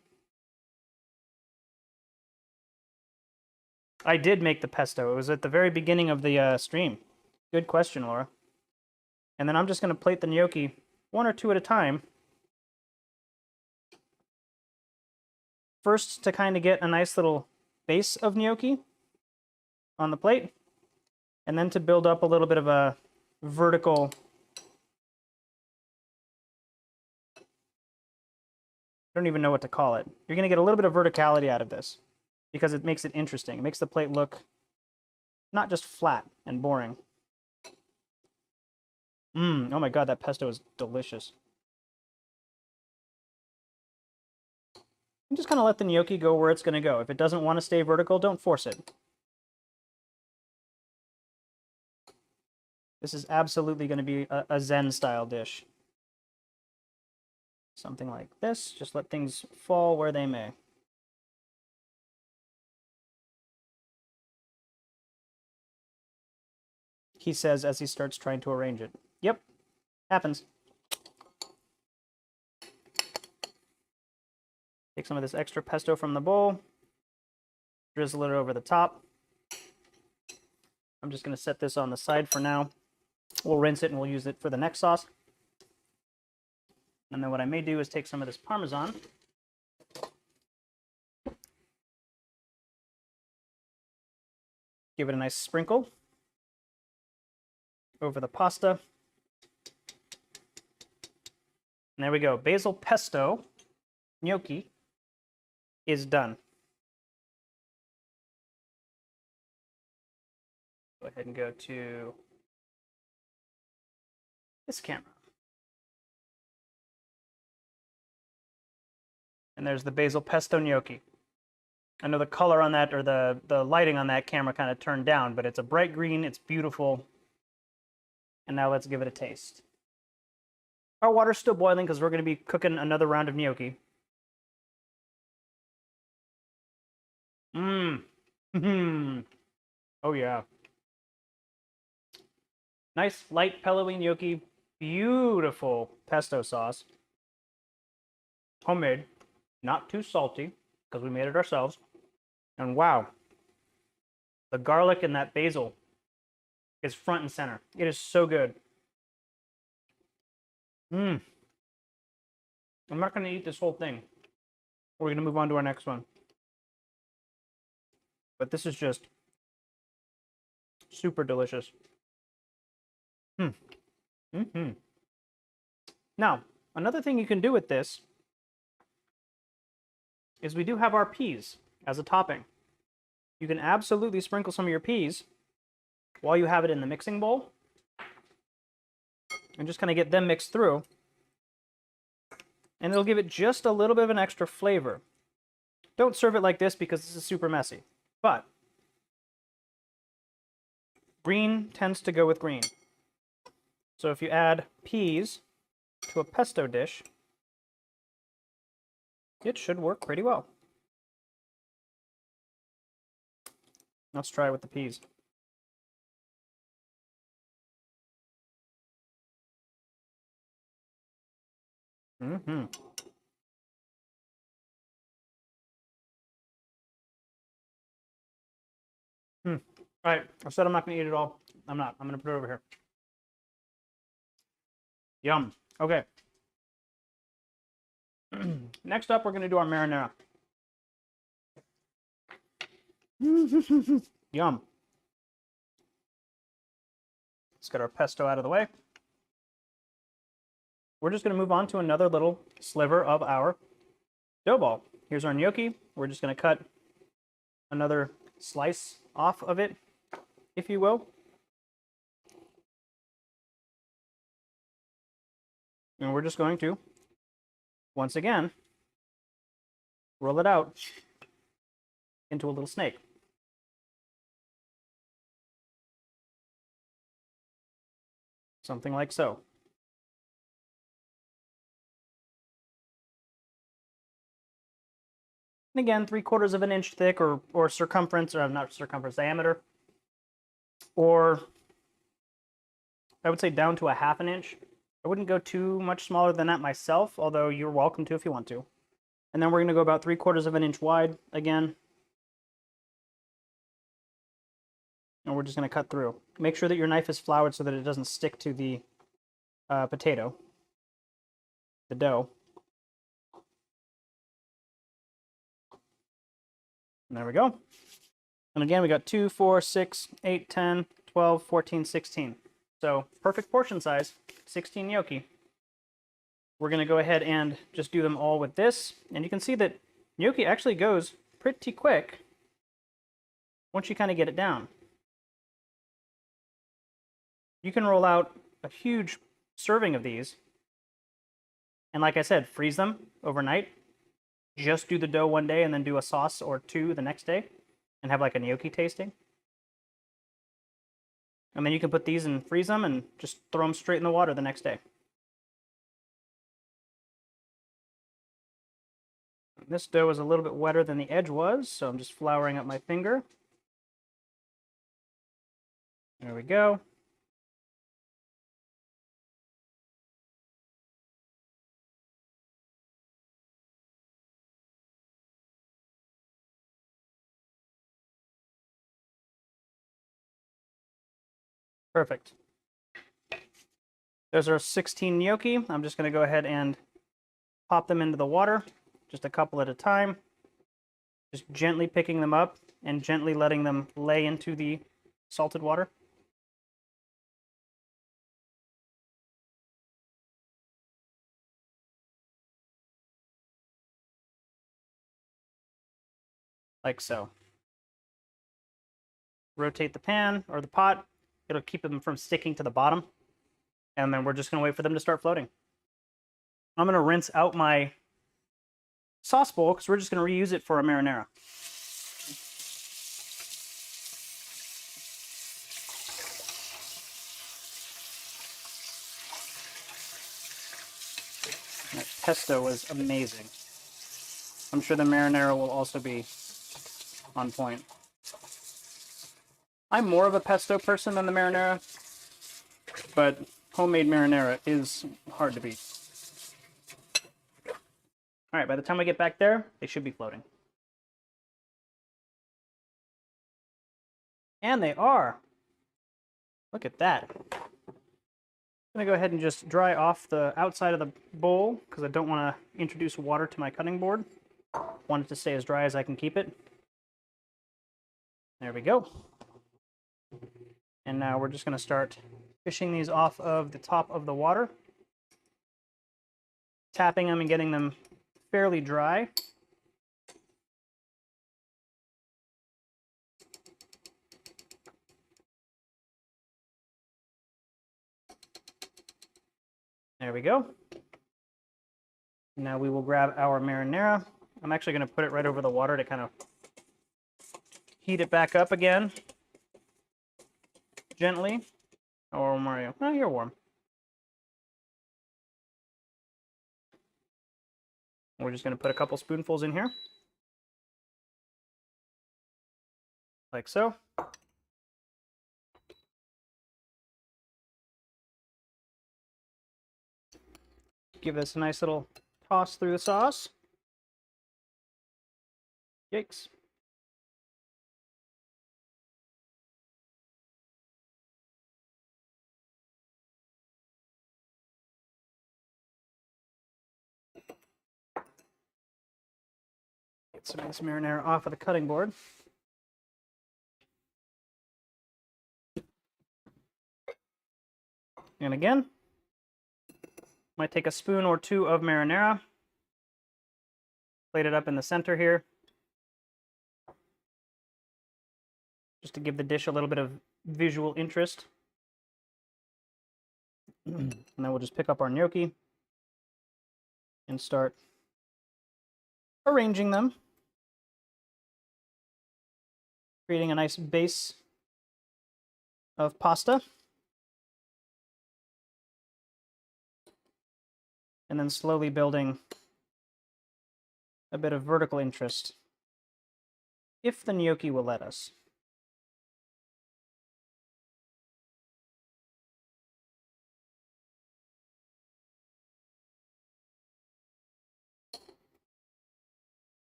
[SPEAKER 1] I did make the pesto. It was at the very beginning of the stream. Good question, Laura. And then I'm just going to plate the gnocchi one or two at a time. First, to kind of get a nice little base of gnocchi on the plate, and then to build up a little bit of a vertical I don't even know what to call it. You're going to get a little bit of verticality out of this because it makes it interesting. It makes the plate look not just flat and boring. Oh my god, that pesto is delicious. I'm just going to let the gnocchi go where it's going to go. If it doesn't want to stay vertical, don't force it. This is absolutely going to be a Zen-style dish. Something like this. Just let things fall where they may. He says as he starts trying to arrange it. Yep, happens. Take some of this extra pesto from the bowl. Drizzle it over the top. I'm just going to set this on the side for now. We'll rinse it and we'll use it for the next sauce. And then what I may do is take some of this Parmesan. Give it a nice sprinkle over the pasta. And there we go. Basil pesto gnocchi is done. Go ahead and go to this camera. And there's the basil pesto gnocchi. I know the color on that, or the lighting on that camera kind of turned down, but it's a bright green, it's beautiful. And now let's give it a taste. Our water's still boiling because we're going to be cooking another round of gnocchi. Oh yeah. Nice light pillowy gnocchi. Beautiful pesto sauce. Homemade. Not too salty because we made it ourselves. And wow. The garlic and that basil is front and center. It is so good. I'm not going to eat this whole thing. We're going to move on to our next one. But this is just super delicious. Now, another thing you can do with this is we do have our peas as a topping. You can absolutely sprinkle some of your peas while you have it in the mixing bowl and just kind of get them mixed through. And it'll give it just a little bit of an extra flavor. Don't serve it like this because this is super messy. But green tends to go with green. So if you add peas to a pesto dish, it should work pretty well. Let's try it with the peas. Mm-hmm. All right, I said I'm not going to eat it all. I'm not. I'm going to put it over here. Yum. Okay. Next up, we're going to do our marinara. Yum. Let's get our pesto out of the way. We're just going to move on to another little sliver of our dough ball. Here's our gnocchi. We're just going to cut another slice off of it, if you will. And we're just going to, once again, roll it out into a little snake. Something like so. And again, 3/4 of an inch thick, or circumference, or not circumference, diameter. Or I would say down to a 1/2 inch. I wouldn't go too much smaller than that myself, although you're welcome to if you want to. And then we're going to go about 3/4 of an inch wide again. And we're just going to cut through. Make sure that your knife is floured so that it doesn't stick to the potato, the dough. And there we go. And again, we got 2, 4, 6, 8, 10, 12, 14, 16. So perfect portion size, 16 gnocchi. We're going to go ahead and just do them all with this. And you can see that gnocchi actually goes pretty quick once you kind of get it down. You can roll out a huge serving of these. And like I said, freeze them overnight. Just do the dough one day and then do a sauce or two the next day and have like a gnocchi tasting. And then you can put these and freeze them and just throw them straight in the water the next day. This dough is a little bit wetter than the edge was, so I'm just flouring up my finger. There we go. Perfect. Those are 16 gnocchi. I'm just going to go ahead and pop them into the water, just a couple at a time. Just gently picking them up and gently letting them lay into the salted water. Like so. Rotate the pan or the pot. It'll keep them from sticking to the bottom. And then we're just going to wait for them to start floating. I'm going to rinse out my sauce bowl because we're just going to reuse it for a marinara. That pesto was amazing. I'm sure the marinara will also be on point. I'm more of a pesto person than the marinara, but homemade marinara is hard to beat. All right, by the time I get back there, they should be floating. And they are. Look at that. I'm gonna go ahead and just dry off the outside of the bowl because I don't want to introduce water to my cutting board. I want it to stay as dry as I can keep it. There we go. And now we're just gonna start fishing these off of the top of the water, tapping them and getting them fairly dry. There we go. Now we will grab our marinara. I'm actually going to put it right over the water to kind of heat it back up again. Gently. How warm are you? Oh, you're warm. We're just going to put a couple spoonfuls in here. Like so. Give this a nice little toss through the sauce. Yikes. Get some nice marinara off of the cutting board. And again, might take a spoon or two of marinara. Plate it up in the center here. Just to give the dish a little bit of visual interest. And then we'll just pick up our gnocchi and start arranging them, creating a nice base of pasta. And then slowly building a bit of vertical interest, if the gnocchi will let us.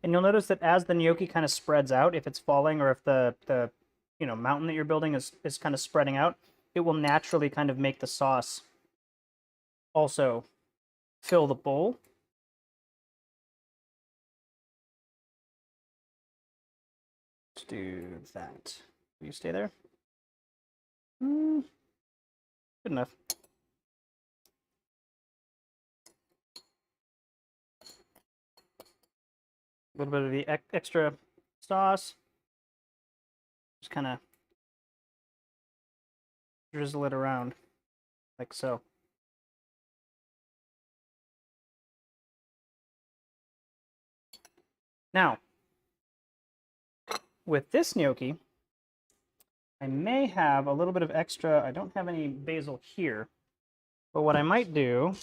[SPEAKER 1] And you'll notice that as the gnocchi kind of spreads out, if it's falling or if the mountain that you're building is kind of spreading out, it will naturally kind of make the sauce also fill the bowl. Let's do that. Will you stay there? Good enough. A little bit of the extra sauce. Just kind of drizzle it around like so. Now, with this gnocchi, I may have a little bit of extra. I don't have any basil here, but what I might do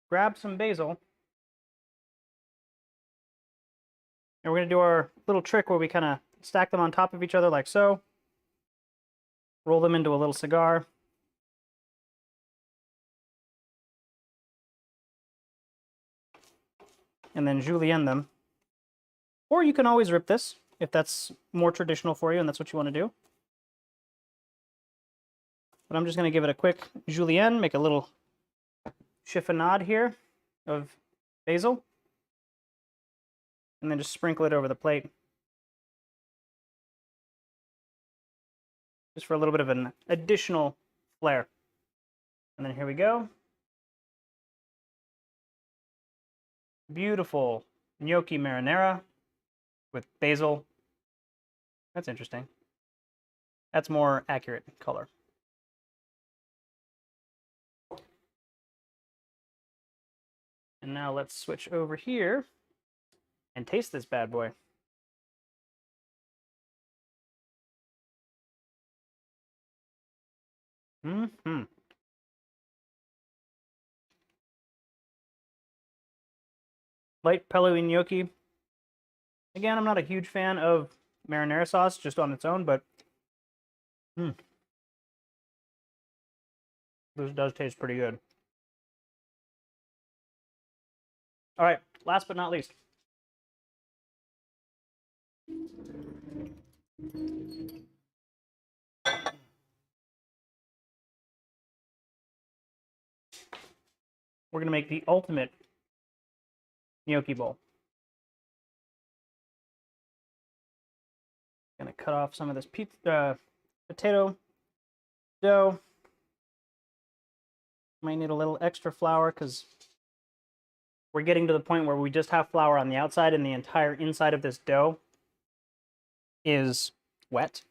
[SPEAKER 1] grab some basil, and we're going to do our little trick where we kind of stack them on top of each other like so, roll them into a little cigar, and then julienne them. Or you can always rip this if that's more traditional for you and that's what you want to do. But I'm just going to give it a quick julienne, make a little chiffonade here of basil, and then just sprinkle it over the plate. Just for a little bit of an additional flair. And then here we go. Beautiful gnocchi marinara with basil. That's interesting. That's more accurate color. And now let's switch over here and taste this bad boy. Light pillowy gnocchi. Again, I'm not a huge fan of marinara sauce just on its own, but this does taste pretty good. All right, last but not least. We're going to make the ultimate gnocchi bowl. Going to cut off some of this potato dough. Might need a little extra flour because we're getting to the point where we just have flour on the outside and the entire inside of this dough is wet.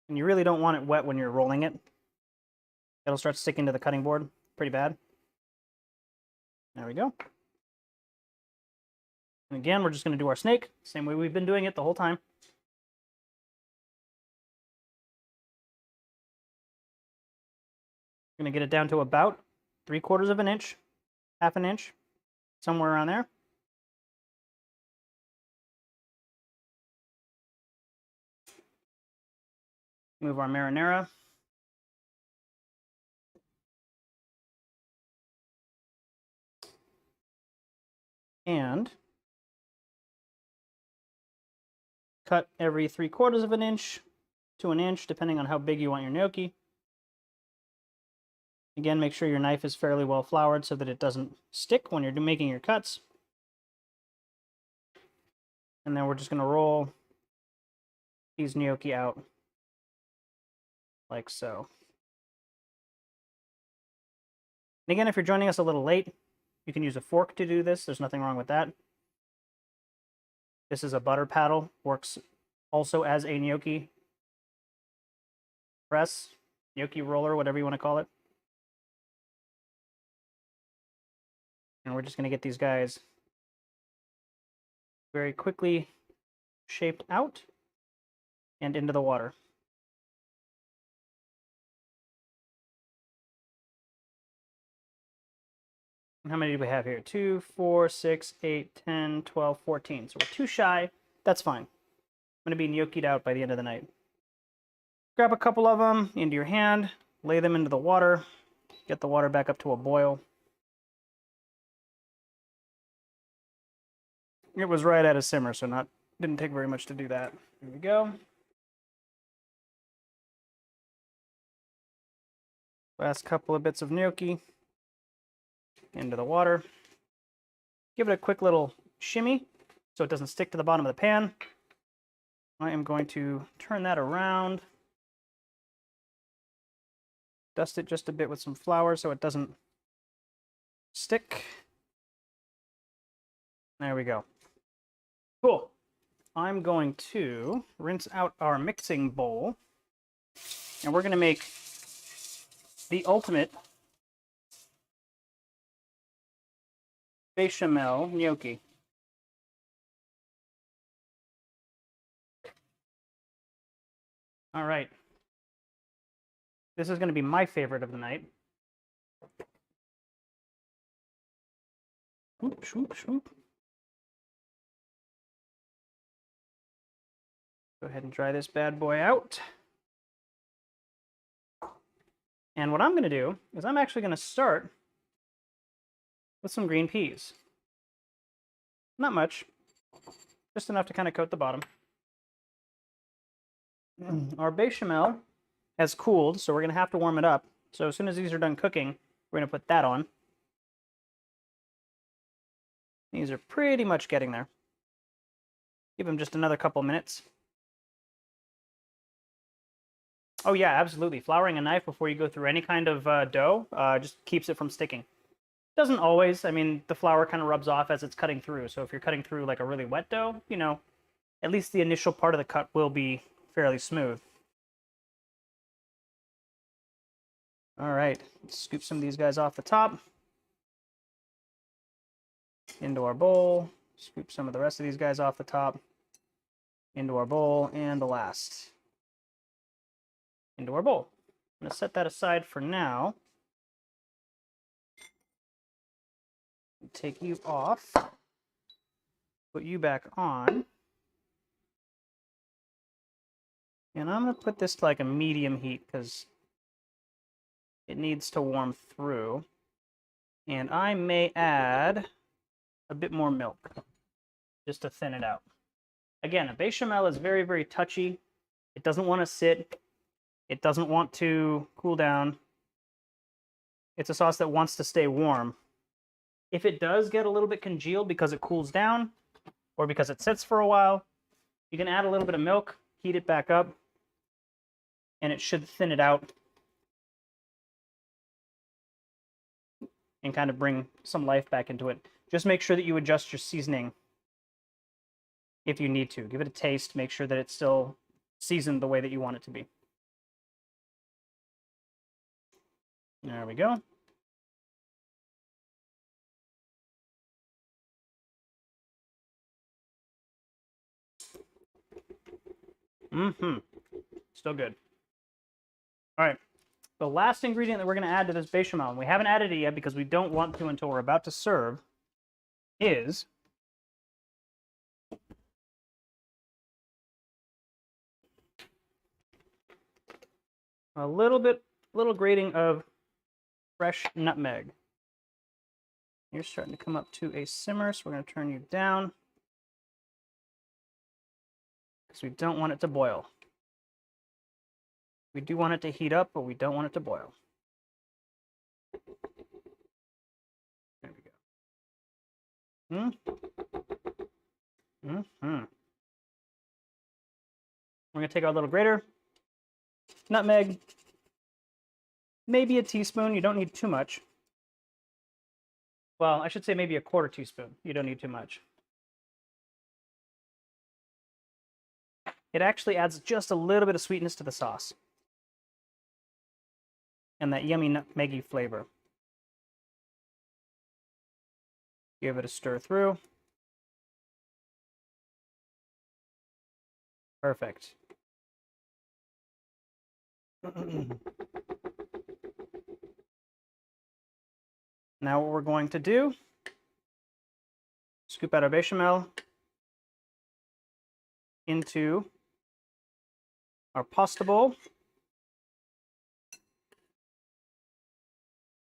[SPEAKER 1] And you really don't want it wet when you're rolling it. It'll start sticking to the cutting board pretty bad. There we go. And again, we're just going to do our snake, same way we've been doing it the whole time. Going to get it down to about 3/4 of an inch, half an inch, somewhere around there. Move our marinara. And cut every 3/4 of an inch to an inch, depending on how big you want your gnocchi. Again, make sure your knife is fairly well floured so that it doesn't stick when you're making your cuts. And then we're just going to roll these gnocchi out like so. And again, if you're joining us a little late, you can use a fork to do this. There's nothing wrong with that. This is a butter paddle, works also as a gnocchi press, gnocchi roller, whatever you want to call it. And we're just going to get these guys very quickly shaped out and into the water. And how many do we have here? 2, 4, 6, 8, 10, 12, 14. So we're 2 shy. That's fine. I'm going to be gnocchied out by the end of the night. Grab a couple of them into your hand, lay them into the water, get the water back up to a boil. It was right at a simmer, so didn't take very much to do that. Here we go. Last couple of bits of gnocchi into the water. Give it a quick little shimmy so it doesn't stick to the bottom of the pan. I am going to turn that around. Dust it just a bit with some flour so it doesn't stick. There we go. Cool. I'm going to rinse out our mixing bowl, and we're going to make the ultimate bechamel gnocchi. All right. This is going to be my favorite of the night. Swoop, swoop, swoop. Go ahead and dry this bad boy out. And what I'm going to do is I'm actually going to start with some green peas. Not much, just enough to kind of coat the bottom. Our bechamel has cooled, so we're going to have to warm it up. So as soon as these are done cooking, we're going to put that on. These are pretty much getting there. Give them just another couple minutes. Oh yeah, absolutely. Flouring a knife before you go through any kind of dough just keeps it from sticking. Doesn't always. I mean, the flour kind of rubs off as it's cutting through. So if you're cutting through like a really wet dough, you know, at least the initial part of the cut will be fairly smooth. All right, let's scoop some of these guys off the top into our bowl. Scoop some of the rest of these guys off the top into our bowl, and the last into our bowl. I'm going to set that aside for now. Take you off, put you back on, and I'm going to put this to like a medium heat because it needs to warm through. And I may add a bit more milk just to thin it out. Again, a bechamel is very, very touchy. It doesn't want to sit. It doesn't want to cool down. It's a sauce that wants to stay warm. If it does get a little bit congealed because it cools down or because it sits for a while, you can add a little bit of milk, heat it back up, and it should thin it out and kind of bring some life back into it. Just make sure that you adjust your seasoning if you need to. Give it a taste, make sure that it's still seasoned the way that you want it to be. There we go. Still good. All right. The last ingredient that we're going to add to this bechamel, and we haven't added it yet because we don't want to until we're about to serve, is a little grating of fresh nutmeg. You're starting to come up to a simmer, so we're going to turn you down because we don't want it to boil. We do want it to heat up, but we don't want it to boil. There we go. We're going to take our little grater, nutmeg, maybe a teaspoon. You don't need too much. Well, I should say maybe a quarter teaspoon. You don't need too much. It actually adds just a little bit of sweetness to the sauce. And that yummy nutmeggy flavor. Give it a stir through. Perfect. Now what we're going to do, scoop out our bechamel into our pasta bowl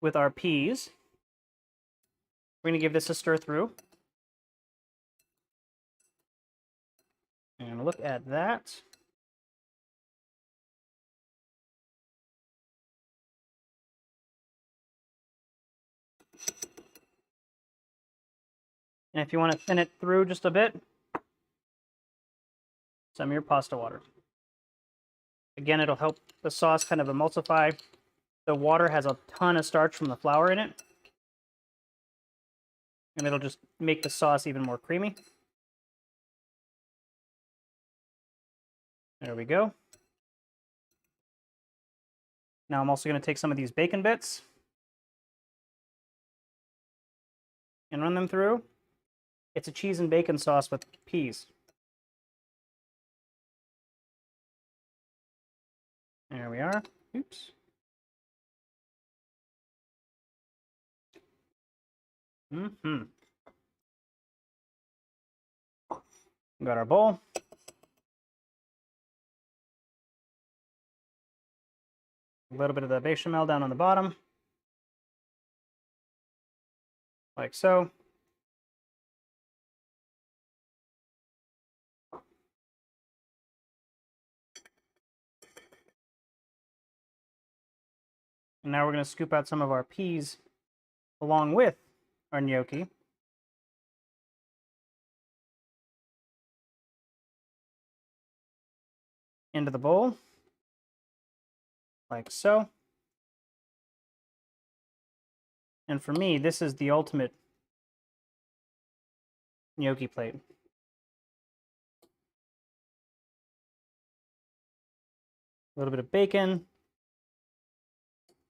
[SPEAKER 1] with our peas. We're going to give this a stir through. And look at that. And if you want to thin it through just a bit, some of your pasta water. Again, it'll help the sauce kind of emulsify. The water has a ton of starch from the flour in it. And it'll just make the sauce even more creamy. There we go. Now I'm also going to take some of these bacon bits and run them through. It's a cheese and bacon sauce with peas. There we are. Oops. Got our bowl. A little bit of the bechamel down on the bottom. Like so. And now we're going to scoop out some of our peas along with our gnocchi. Into the bowl. Like so. And for me, this is the ultimate gnocchi plate. A little bit of bacon.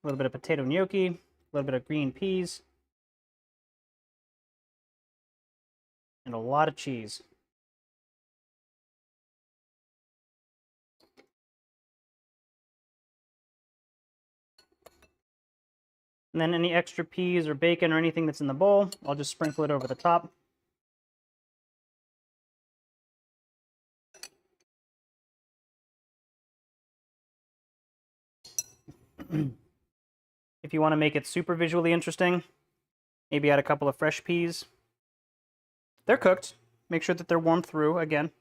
[SPEAKER 1] A little bit of potato gnocchi, a little bit of green peas, and a lot of cheese. And then any extra peas or bacon or anything that's in the bowl, I'll just sprinkle it over the top. If you want to make it super visually interesting, maybe add a couple of fresh peas. They're cooked. Make sure that they're warmed through again.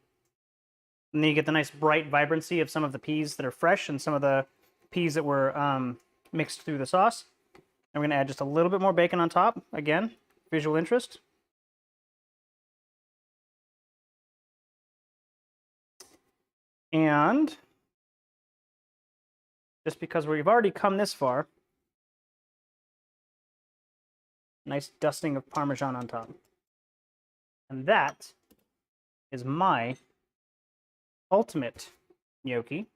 [SPEAKER 1] And then you get the nice bright vibrancy of some of the peas that are fresh and some of the peas that were mixed through the sauce. And we're going to add just a little bit more bacon on top. Again, visual interest. And just because we've already come this far, nice dusting of Parmesan on top. And that is my ultimate gnocchi.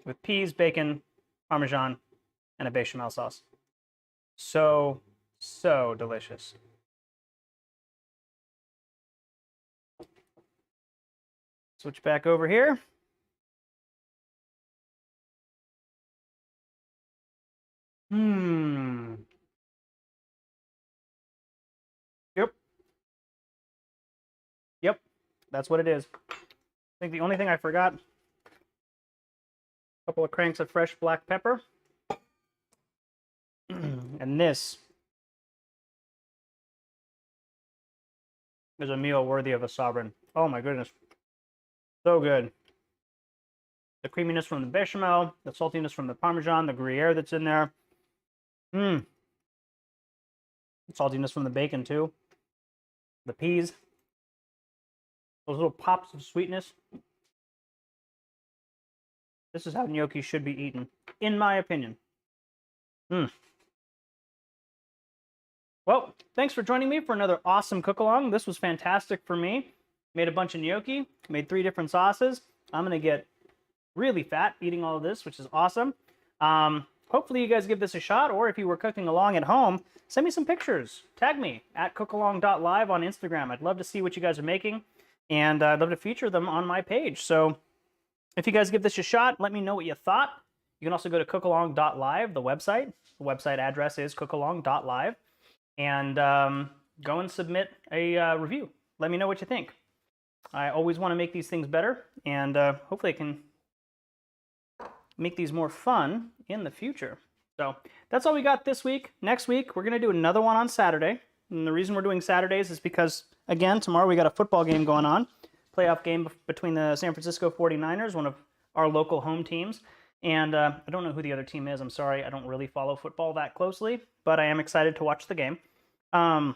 [SPEAKER 1] With peas, bacon, Parmesan, and a bechamel sauce. So delicious. Switch back over here. Yep. Yep. That's what it is. I think the only thing I forgot, a couple of cranks of fresh black pepper. And this is a meal worthy of a sovereign. Oh my goodness. So good. The creaminess from the bechamel, the saltiness from the Parmesan, the Gruyere that's in there. The saltiness from the bacon too. The peas. Those little pops of sweetness. This is how gnocchi should be eaten, in my opinion. Well, thanks for joining me for another awesome cook-along. This was fantastic for me. Made a bunch of gnocchi, made 3 different sauces. I'm going to get really fat eating all of this, which is awesome. Hopefully you guys give this a shot, or if you were cooking along at home, send me some pictures. Tag me at cookalong.live on Instagram. I'd love to see what you guys are making, and I'd love to feature them on my page. So if you guys give this a shot, let me know what you thought. You can also go to cookalong.live, the website. The website address is cookalong.live. And go and submit a review. Let me know what you think. I always want to make these things better, and hopefully I can make these more fun in the future. So that's all we got this week. Next week, we're going to do another one on Saturday. And the reason we're doing Saturdays is because, again, tomorrow we got a football game going on. Playoff game between the San Francisco 49ers, one of our local home teams. And I don't know who the other team is. I'm sorry. I don't really follow football that closely, but I am excited to watch the game. And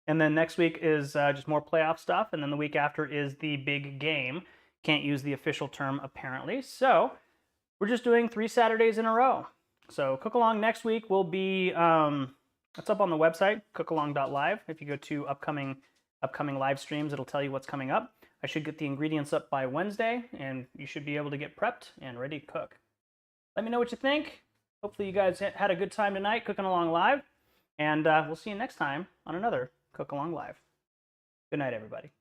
[SPEAKER 1] then next week is just more playoff stuff. And then the week after is the big game. Can't use the official term, apparently. So we're just doing 3 Saturdays in a row. So Cook Along next week will be, it's up on the website, cookalong.live. If you go to upcoming live streams, it'll tell you what's coming up. I should get the ingredients up by Wednesday, and you should be able to get prepped and ready to cook. Let me know what you think. Hopefully you guys had a good time tonight cooking along live. And we'll see you next time on another Cook Along Live. Good night, everybody.